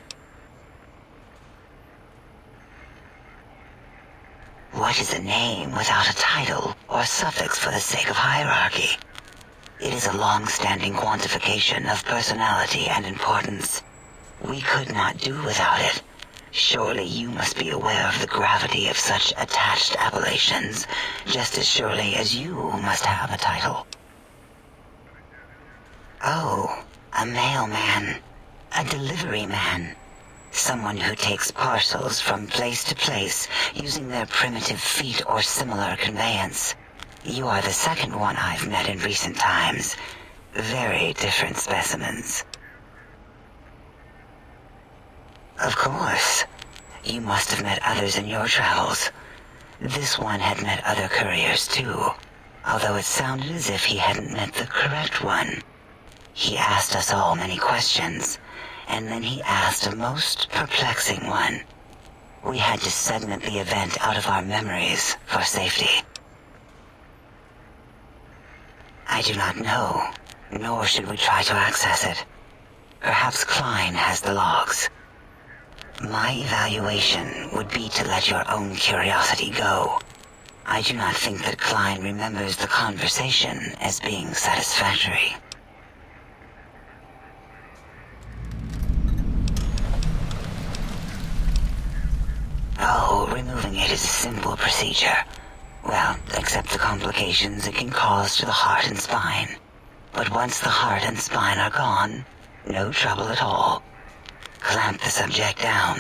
What is a name without a title or suffix for the sake of hierarchy? It is a long-standing quantification of personality and importance. We could not do without it. Surely you must be aware of the gravity of such attached appellations, just as surely as you must have a title. Oh, a mailman. A delivery man. Someone who takes parcels from place to place using their primitive feet or similar conveyance. You are the second one I've met in recent times. Very different specimens. Of course. You must have met others in your travels. This one had met other couriers too, although it sounded as if he hadn't met the correct one. He asked us all many questions, and then he asked a most perplexing one. We had to segment the event out of our memories for safety. I do not know, nor should we try to access it. Perhaps Klein has the logs. My evaluation would be to let your own curiosity go. I do not think that Klein remembers the conversation as being satisfactory. Oh, removing it is a simple procedure. Well, except the complications it can cause to the heart and spine. But once the heart and spine are gone, no trouble at all. Clamp the subject down.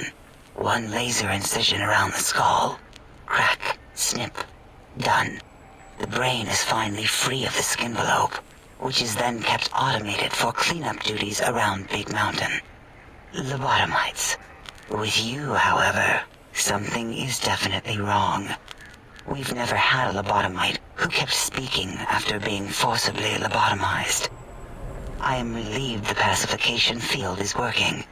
One laser incision around the skull. Crack, snip, done. The brain is finally free of the skin envelope, which is then kept automated for cleanup duties around Big Mountain. Lobotomites. With you, however, something is definitely wrong. We've never had a lobotomite who kept speaking after being forcibly lobotomized. I am relieved the pacification field is working.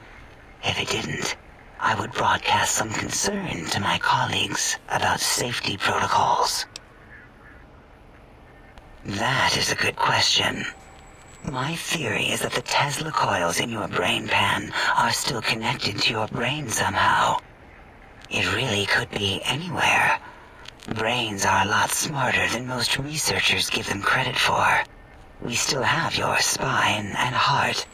If it didn't, I would broadcast some concern to my colleagues about safety protocols. That is a good question. My theory is that the Tesla coils in your brain pan are still connected to your brain somehow. It really could be anywhere. Brains are a lot smarter than most researchers give them credit for. We still have your spine and heart.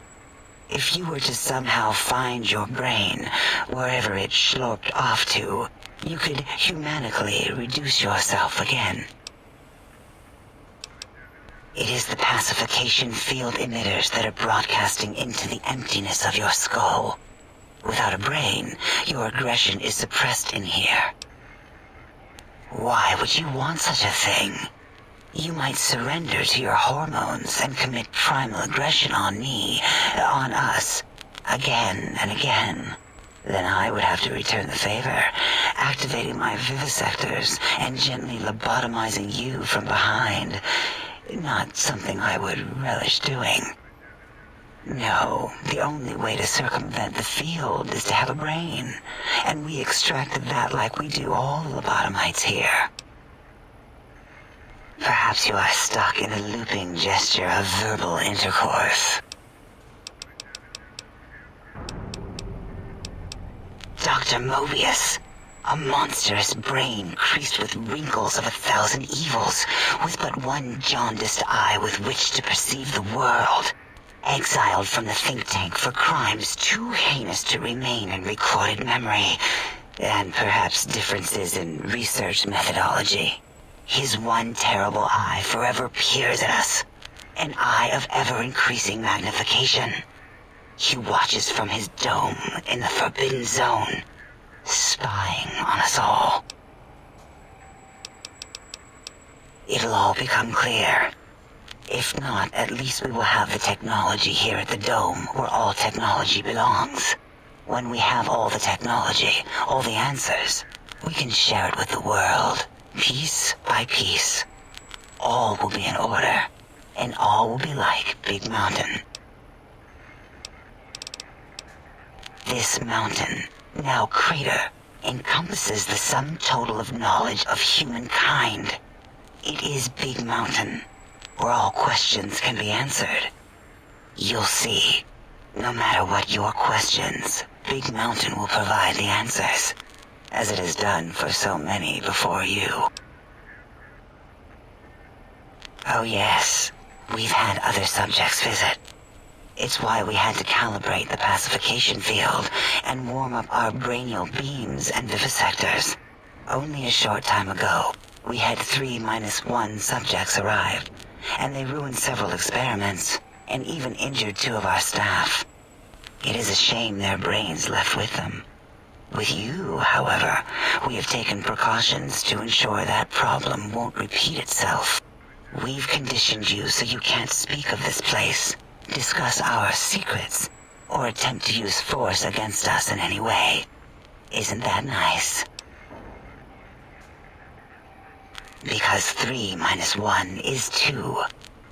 If you were to somehow find your brain, wherever it sloped off to, you could humanically reduce yourself again. It is the pacification field emitters that are broadcasting into the emptiness of your skull. Without a brain, your aggression is suppressed in here. Why would you want such a thing? You might surrender to your hormones and commit primal aggression on me, on us, again and again. Then I would have to return the favor, activating my vivisectors and gently lobotomizing you from behind. Not something I would relish doing. No, the only way to circumvent the field is to have a brain, and we extracted that like we do all lobotomites here. Perhaps you are stuck in a looping gesture of verbal intercourse. Dr. Mobius, a monstrous brain creased with wrinkles of 1,000 evils, with but one jaundiced eye with which to perceive the world. Exiled from the think tank for crimes too heinous to remain in recorded memory, and perhaps differences in research methodology. His one terrible eye forever peers at us, an eye of ever-increasing magnification. He watches from his dome in the Forbidden Zone, spying on us all. It'll all become clear. If not, at least we will have the technology here at the Dome, where all technology belongs. When we have all the technology, all the answers, we can share it with the world, piece by piece. All will be in order, and all will be like Big Mountain. This mountain, now crater, encompasses the sum total of knowledge of humankind. It is Big Mountain, where all questions can be answered. You'll see, no matter what your questions, Big Mountain will provide the answers, as it has done for so many before you. Oh yes, We've had other subjects visit. It's why we had to calibrate the pacification field and warm up our brainial beams and vivisectors. Only a short time ago, we had 3-1 subjects arrive, and they ruined several experiments, and even injured 2 of our staff. It is a shame their brains left with them. With you, however, we have taken precautions to ensure that problem won't repeat itself. We've conditioned you so you can't speak of this place, discuss our secrets, or attempt to use force against us in any way. Isn't that nice? Because 3-1 is 2.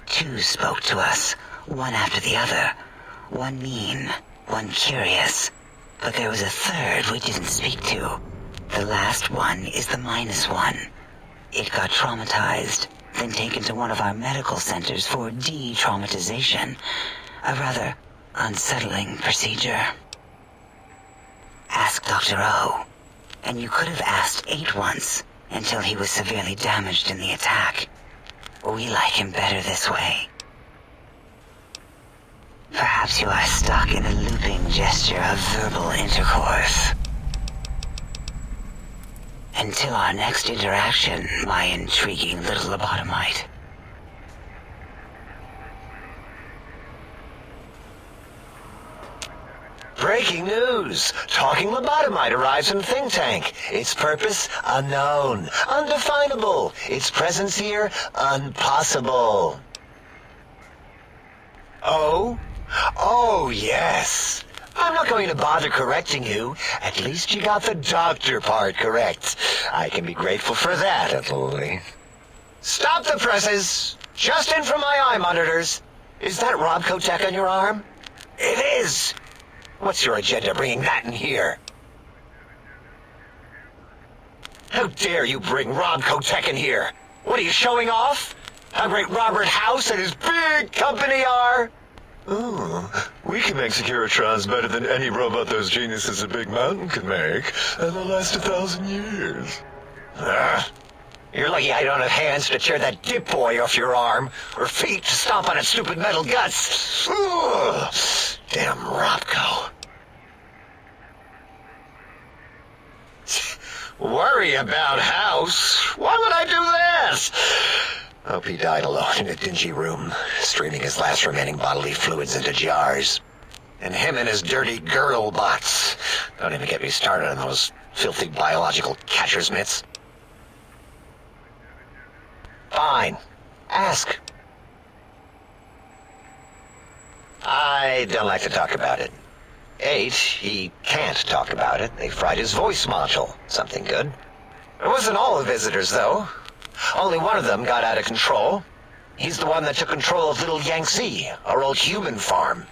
2 spoke to us, one after the other. One mean, one curious. But there was a third we didn't speak to. The last one is the -1. It got traumatized, then taken to one of our medical centers for de-traumatization. A rather unsettling procedure. Ask Dr. O. And you could have asked 8 once, until he was severely damaged in the attack. We like him better this way. Perhaps you are stuck in a looping gesture of verbal intercourse. Until our next interaction, my intriguing little lobotomite. Breaking news! Talking lobotomite arrives in Think Tank. Its purpose, unknown, undefinable. Its presence here, impossible. Oh? Oh, yes. I'm not going to bother correcting you. At least you got the doctor part correct. I can be grateful for that, at least. Stop the presses! Just in from my eye monitors. Is that Rob Kotek on your arm? It is! What's your agenda bringing that in here? How dare you bring Rob Kotek in here? What are you showing off? How great Robert House and his big company are? Ooh, we can make Securitrons better than any robot those geniuses at Big Mountain could make, and they'll last 1,000 years. You're lucky I don't have hands to tear that dip boy off your arm, or feet to stomp on its stupid metal guts. Ugh. Damn Robco. Worry about House? Why would I do this? Hope he died alone in a dingy room, streaming his last remaining bodily fluids into jars. And him and his dirty girl bots. Don't even get me started on those filthy biological catcher's mitts. Fine. Ask. I don't like to talk about it. 8, he can't talk about it. They fried his voice module. Something good. It wasn't all the visitors, though. Only one of them got out of control. He's the one that took control of Little Yangtze, our old human farm.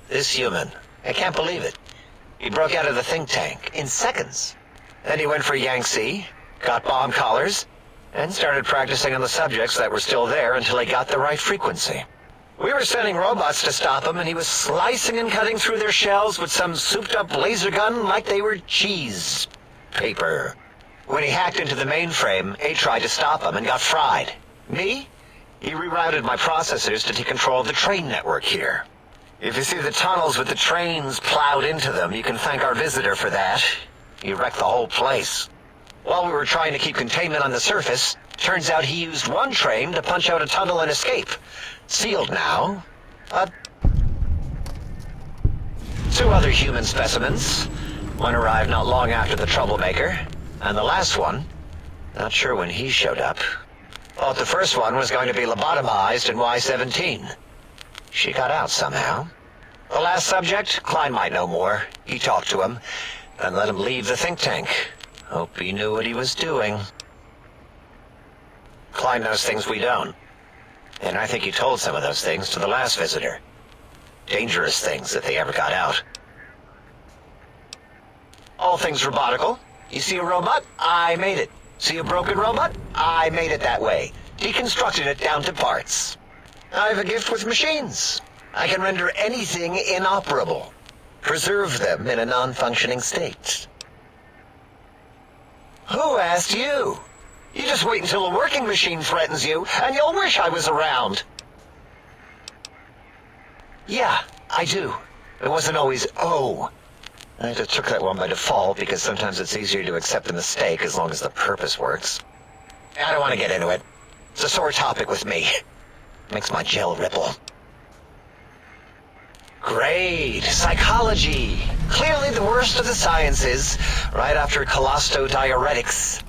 This human. I can't believe it. He broke out of the think tank in seconds. Then he went for Yangtze, got bomb collars, and started practicing on the subjects that were still there until he got the right frequency. We were sending robots to stop him, and he was slicing and cutting through their shells with some souped-up laser gun like they were cheese paper. When he hacked into the mainframe, A tried to stop him and got fried. Me? He rerouted my processors to take control of the train network here. If you see the tunnels with the trains plowed into them, you can thank our visitor for that. He wrecked the whole place. While we were trying to keep containment on the surface, turns out he used one train to punch out a tunnel and escape. Sealed now. 2 other human specimens. One arrived not long after the troublemaker. And the last one, not sure when he showed up. Thought the first one was going to be lobotomized in Y-17. She got out somehow. The last subject, Klein might know more. He talked to him, then let him leave the think tank. Hope he knew what he was doing. Klein knows things we don't. And I think he told some of those things to the last visitor. Dangerous things if they ever got out. All things robotical. You see a robot? I made it. See a broken robot? I made it that way. Deconstructed it down to parts. I have a gift with machines. I can render anything inoperable. Preserve them in a non-functioning state. Who asked you? You just wait until a working machine threatens you, and you'll wish I was around. Yeah, I do. It wasn't always O. I just took that one by default because sometimes it's easier to accept the mistake as long as the purpose works. I don't want to get into it. It's a sore topic with me. Makes my gel ripple. Great. Psychology. Clearly the worst of the sciences, right after cholestodiuretics.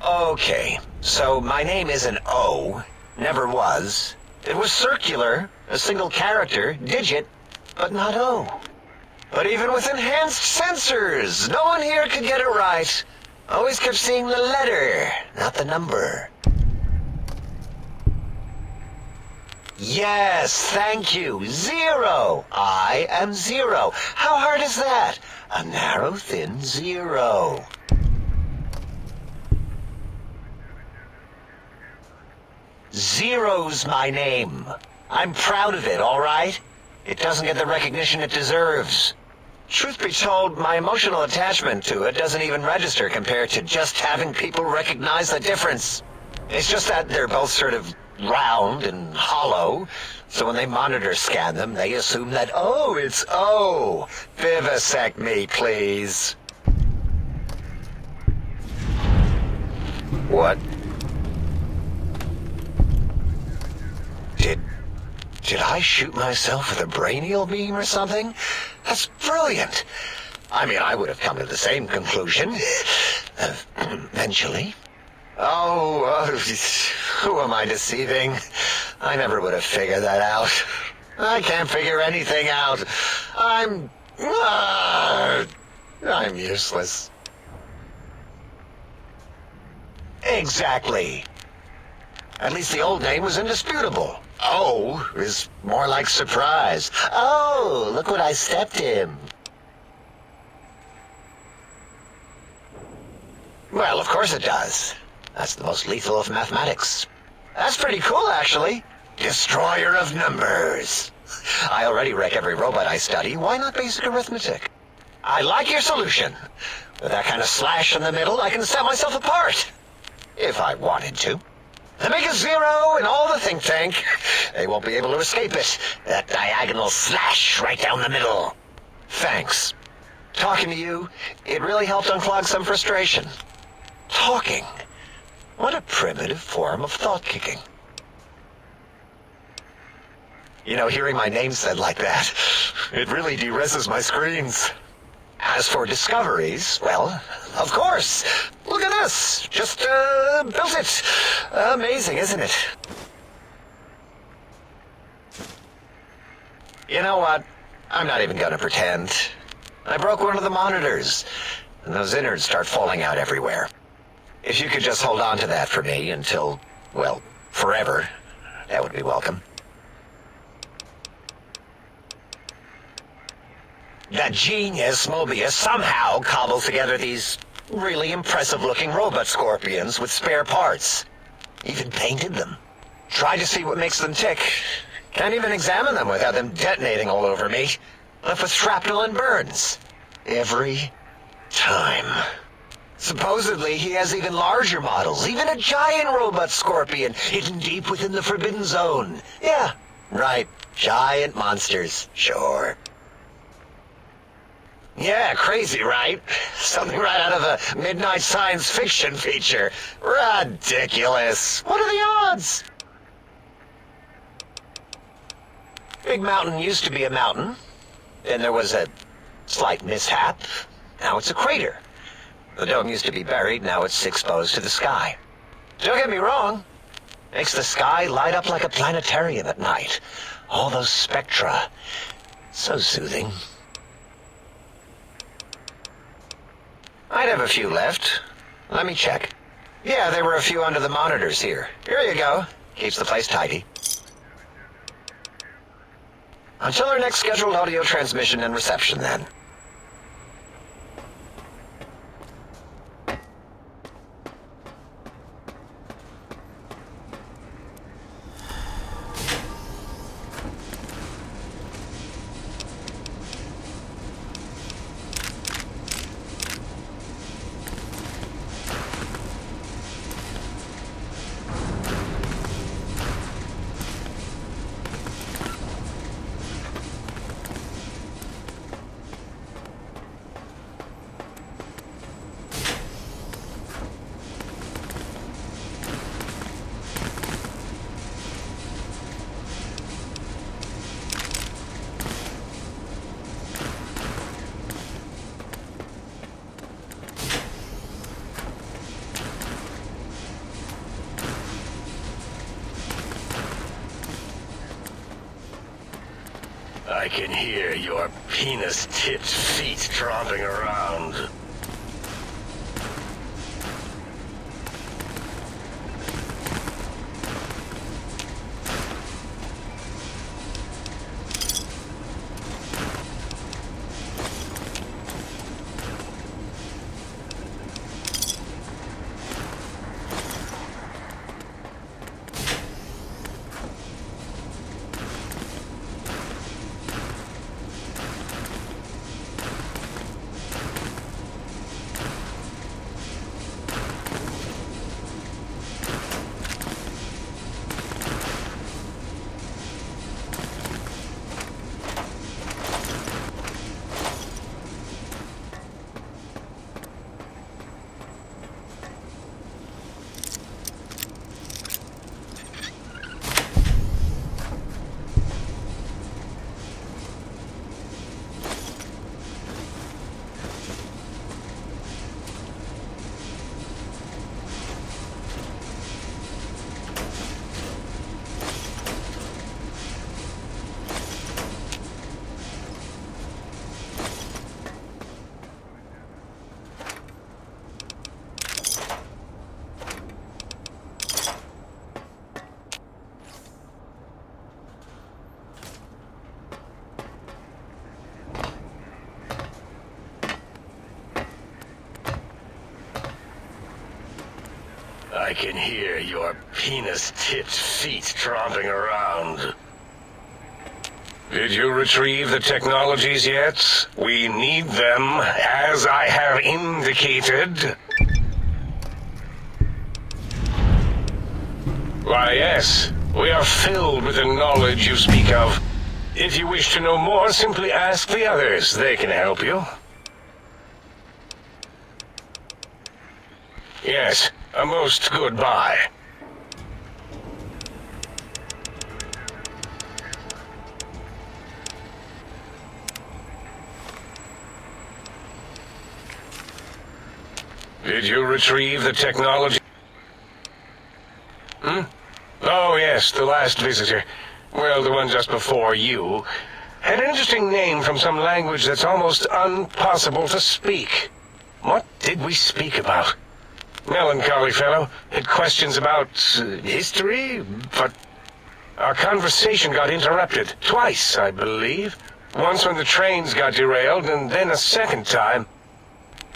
Okay, so my name is an O. Never was. It was circular, a single character, digit, but not O. But even with enhanced sensors, no one here could get it right. Always kept seeing the letter, not the number. Yes, thank you. 0. I am 0. How hard is that? A narrow, thin 0. Zero's my name. I'm proud of it, all right? It doesn't get the recognition it deserves. Truth be told, my emotional attachment to it doesn't even register compared to just having people recognize the difference. It's just that they're both sort of round and hollow, so when they monitor scan them, they assume that, oh, it's O. Vivisect me, please. What? Did I shoot myself with a brainial beam or something? That's brilliant. I mean, I would have come to the same conclusion. Eventually. Oh, who am I deceiving? I never would have figured that out. I can't figure anything out. I'm useless. Exactly. At least the old name was indisputable. O is more like surprise. Oh, look what I stepped in. Well, of course it does. That's the most lethal of mathematics. That's pretty cool, actually. Destroyer of numbers. I already wreck every robot I study. Why not basic arithmetic? I like your solution. With that kind of slash in the middle, I can set myself apart. If I wanted to. And make a 0 in all the think tank. They won't be able to escape it. That diagonal slash right down the middle. Thanks. Talking to you, it really helped unclog some frustration. Talking. What a primitive form of thought kicking. You know, hearing my name said like that, it really de-reses my screens. As for discoveries, well, of course. Look at this. Just, built it. Amazing, isn't it? You know what? I'm not even gonna pretend. I broke one of the monitors, and those innards start falling out everywhere. If you could just hold on to that for me until, well, forever, that would be welcome. That genius Mobius somehow cobbled together these really impressive-looking robot scorpions with spare parts. Even painted them. Tried to see what makes them tick. Can't even examine them without them detonating all over me. Left with shrapnel and burns. Every time. Supposedly, he has even larger models, even a giant robot scorpion hidden deep within the Forbidden Zone. Yeah, right. Giant monsters, sure. Yeah, crazy, right? Something right out of a midnight science fiction feature. Ridiculous. What are the odds? Big Mountain used to be a mountain. Then there was a slight mishap. Now it's a crater. The dome used to be buried, now it's exposed to the sky. Don't get me wrong. Makes the sky light up like a planetarium at night. All those spectra. So soothing. I'd have a few left. Let me check. Yeah, there were a few under the monitors here. Here you go. Keeps the place tidy. Until our next scheduled audio transmission and reception, then. I can hear your penis-tipped feet tromping around. I can hear your penis-tipped feet tromping around. Did you retrieve the technologies yet? We need them, as I have indicated. Why, yes. We are filled with the knowledge you speak of. If you wish to know more, simply ask the others. They can help you. Yes, a most goodbye. Did you retrieve the technology? Oh, yes, the last visitor. Well, the one just before you. Had an interesting name from some language that's almost impossible to speak. What did we speak about? Melancholy fellow. Had questions about history, but our conversation got interrupted. Twice, I believe. Once when the trains got derailed, and then a second time.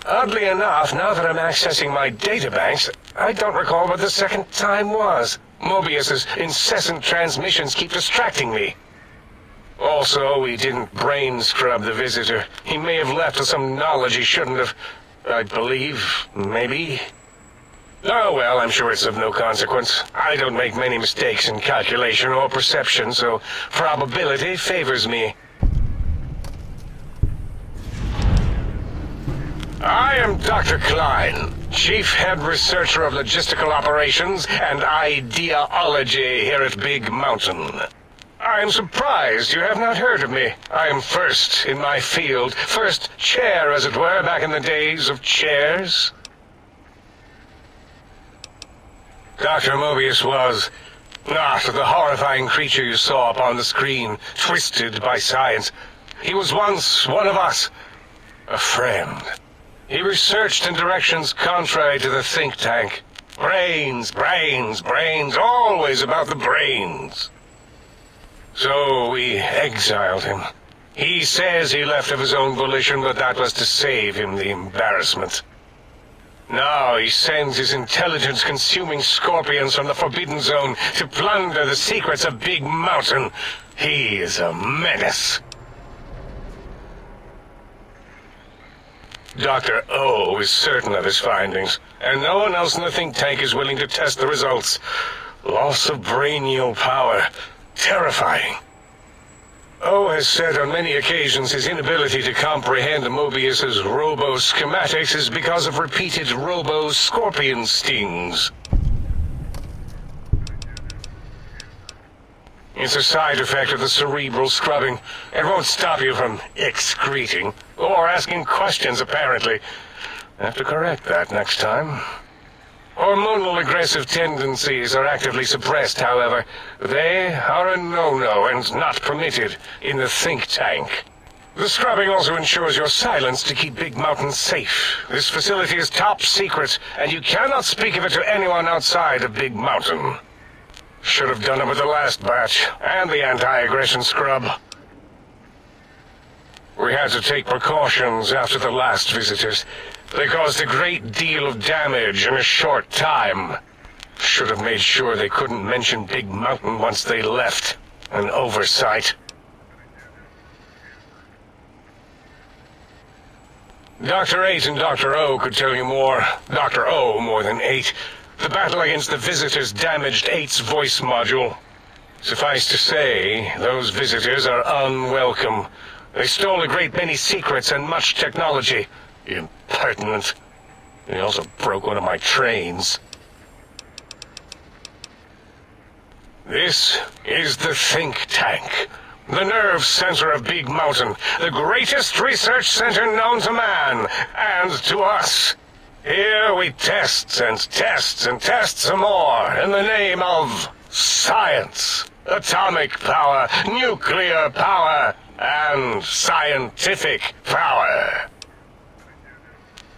Oddly enough, now that I'm accessing my databanks, I don't recall what the second time was. Mobius's incessant transmissions keep distracting me. Also, we didn't brain scrub the visitor. He may have left with some knowledge he shouldn't have. I believe, maybe. Oh, well, I'm sure it's of no consequence. I don't make many mistakes in calculation or perception, so probability favors me. I am Dr. Klein, Chief Head Researcher of Logistical Operations and Ideology here at Big Mountain. I am surprised you have not heard of me. I am first in my field, first chair, as it were, back in the days of chairs. Dr. Mobius was not the horrifying creature you saw upon the screen, twisted by science. He was once one of us, a friend. He researched in directions contrary to the think tank. Brains, brains, brains, always about the brains. So we exiled him. He says he left of his own volition, but that was to save him the embarrassment. Now he sends his intelligence-consuming scorpions from the Forbidden Zone to plunder the secrets of Big Mountain. He is a menace. Dr. O is certain of his findings, and no one else in the think tank is willing to test the results. Loss of brainial power. Terrifying. O has said on many occasions his inability to comprehend Mobius's robo-schematics is because of repeated robo-scorpion stings. It's a side effect of the cerebral scrubbing. It won't stop you from excreting, or asking questions, apparently. I have to correct that next time. Oh, Hormonal aggressive tendencies are actively suppressed, however. They are a no-no and not permitted in the think tank. The scrubbing also ensures your silence to keep Big Mountain safe. This facility is top secret, and you cannot speak of it to anyone outside of Big Mountain. Should have done it with the last batch, and the anti-aggression scrub. We had to take precautions after the last visitors. They caused a great deal of damage in a short time. Should have made sure they couldn't mention Big Mountain once they left. An oversight. Dr. 8 and Dr. O could tell you more. Dr. O more than 8. The battle against the visitors damaged 8's voice module. Suffice to say, those visitors are unwelcome. They stole a great many secrets and much technology. Impertinent. They also broke one of my trains. This is the think tank. The nerve center of Big Mountain. The greatest research center known to man, and to us. Here we test and test and test some more in the name of science, atomic power, nuclear power, and scientific power.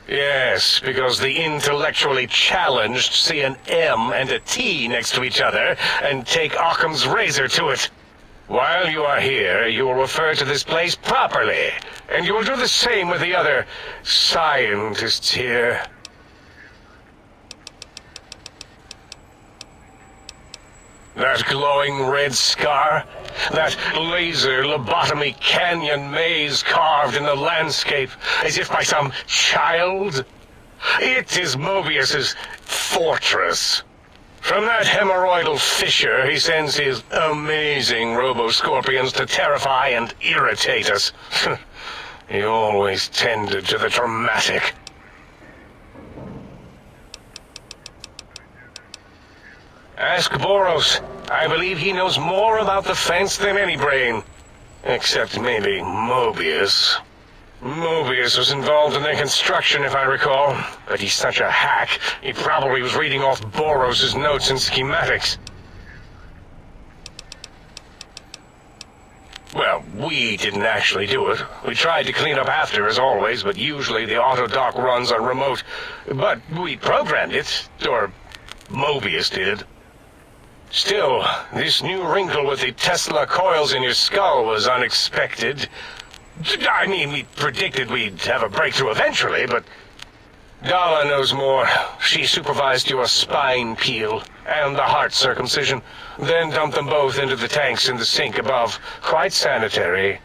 Yes, because the intellectually challenged see an M and a T next to each other and take Occam's razor to it. While you are here, you will refer to this place properly, and you will do the same with the other scientists here. That glowing red scar, that laser lobotomy canyon maze carved in the landscape as if by some child, it is Mobius's fortress. From that hemorrhoidal fissure, he sends his amazing robo-scorpions to terrify and irritate us. He always tended to the dramatic. Ask Boros. I believe he knows more about the fence than any brain. Except maybe Mobius. Mobius was involved in their construction, if I recall. But he's such a hack, he probably was reading off Boros' notes and schematics. Well, we didn't actually do it. We tried to clean up after, as always, but usually the auto dock runs on remote. But we programmed it, or Mobius did. Still, this new wrinkle with the Tesla coils in your skull was unexpected. I mean, we predicted we'd have a breakthrough eventually, but Dala knows more. She supervised your spine peel and the heart circumcision, then dumped them both into the tanks in the sink above. Quite sanitary.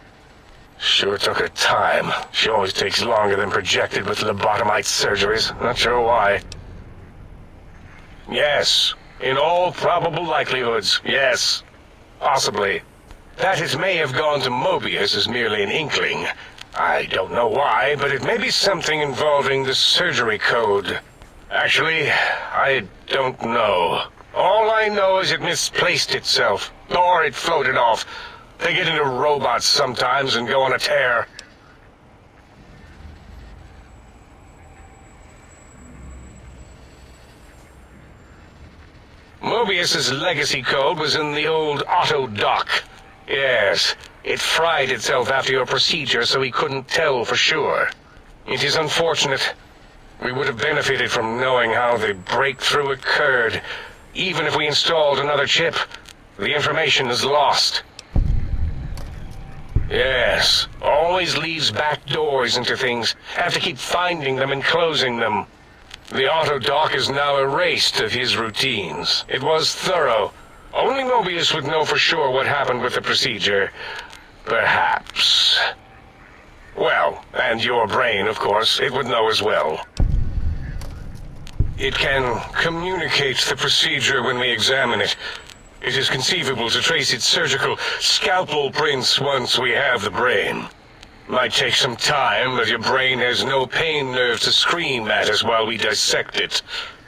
Sure took her time. She always takes longer than projected with lobotomite surgeries. Not sure why. Yes, in all probable likelihoods, yes. Possibly. That it may have gone to Mobius is merely an inkling. I don't know why, but it may be something involving the surgery code. Actually, I don't know. All I know is it misplaced itself, or it floated off. They get into robots sometimes and go on a tear. Mobius's legacy code was in the old auto dock. Yes, it fried itself after your procedure, so he couldn't tell for sure. It is unfortunate. We would have benefited from knowing how the breakthrough occurred. Even if we installed another chip, the information is lost. Yes, always leaves back doors into things. Have to keep finding them and closing them. The auto dock is now erased of his routines. It was thorough. Only Mobius would know for sure what happened with the procedure. Perhaps. Well, and your brain, of course, it would know as well. It can communicate the procedure when we examine it. It is conceivable to trace its surgical scalpel prints once we have the brain. Might take some time, but your brain has no pain nerve to scream at us while we dissect it.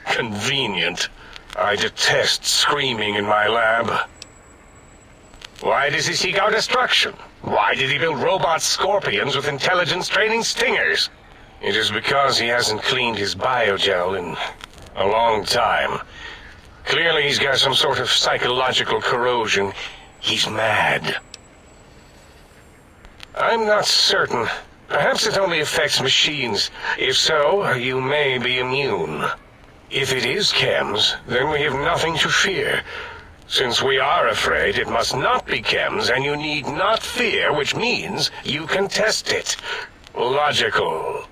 Convenient. I detest screaming in my lab. Why does he seek our destruction? Why did he build robot scorpions with intelligence training stingers? It is because he hasn't cleaned his biogel in A long time. Clearly he's got some sort of psychological corrosion. He's mad. I'm not certain. Perhaps it only affects machines. If so, you may be immune. If it is chems, then we have nothing to fear. Since we are afraid, it must not be chems, and you need not fear, which means you can test it. Logical.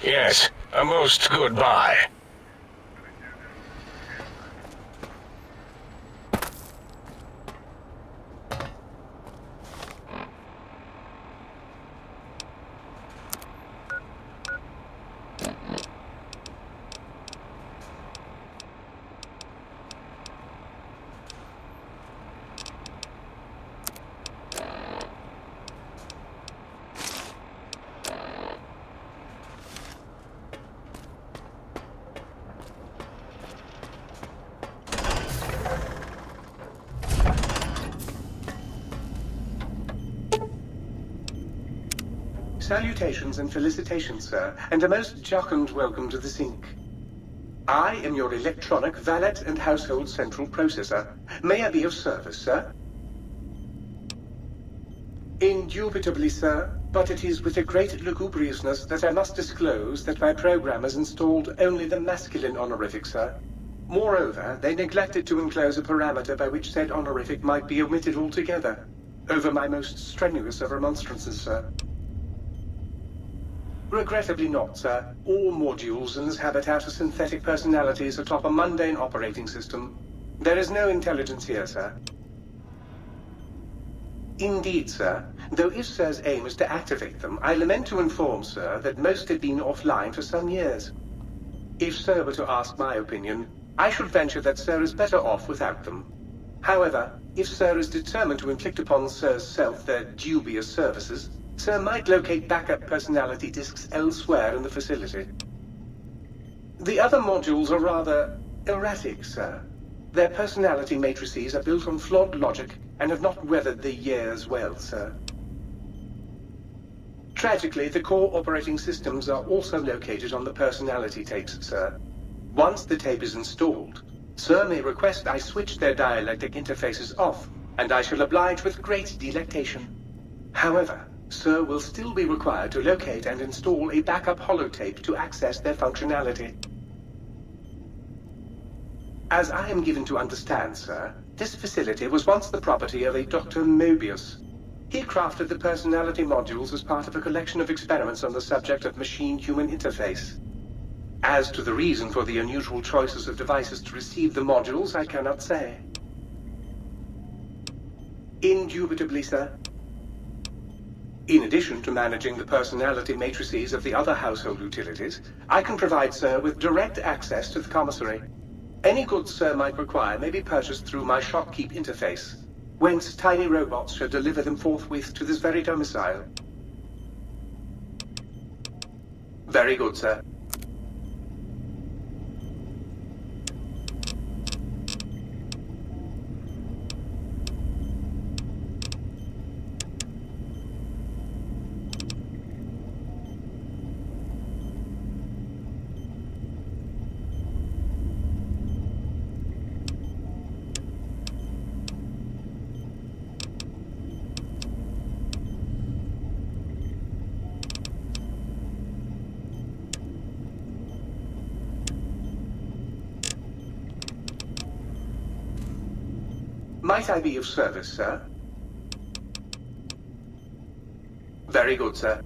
Yes, a most good buy. Salutations and felicitations, sir, and a most jocund welcome to the Sink. I am your electronic valet and household central processor. May I be of service, sir? Indubitably, sir, but it is with a great lugubriousness that I must disclose that my programmers installed only the masculine honorific, sir. Moreover, they neglected to enclose a parameter by which said honorific might be omitted altogether. Over my most strenuous of remonstrances, sir. Regrettably not, sir. All modules inhabit outer synthetic personalities atop a mundane operating system. There is no intelligence here, sir. Indeed, sir. Though if Sir's aim is to activate them, I lament to inform, sir, that most had been offline for some years. If Sir were to ask my opinion, I should venture that Sir is better off without them. However, if Sir is determined to inflict upon Sir's self their dubious services, Sir might locate backup personality disks elsewhere in the facility. The other modules are rather erratic, sir. Their personality matrices are built on flawed logic and have not weathered the years well, sir. Tragically, the core operating systems are also located on the personality tapes, sir. Once the tape is installed, Sir may request I switch their dialectic interfaces off, and I shall oblige with great delectation. However, Sir will still be required to locate and install a backup holotape to access their functionality. As I am given to understand, sir, this facility was once the property of a Dr. Mobius. He crafted the personality modules as part of a collection of experiments on the subject of machine-human interface. As to the reason for the unusual choices of devices to receive the modules, I cannot say. Indubitably, sir. In addition to managing the personality matrices of the other household utilities, I can provide Sir with direct access to the commissary. Any goods Sir might require may be purchased through my shopkeep interface, whence tiny robots shall deliver them forthwith to this very domicile. Very good, sir. Might I be of service, sir? Very good, sir.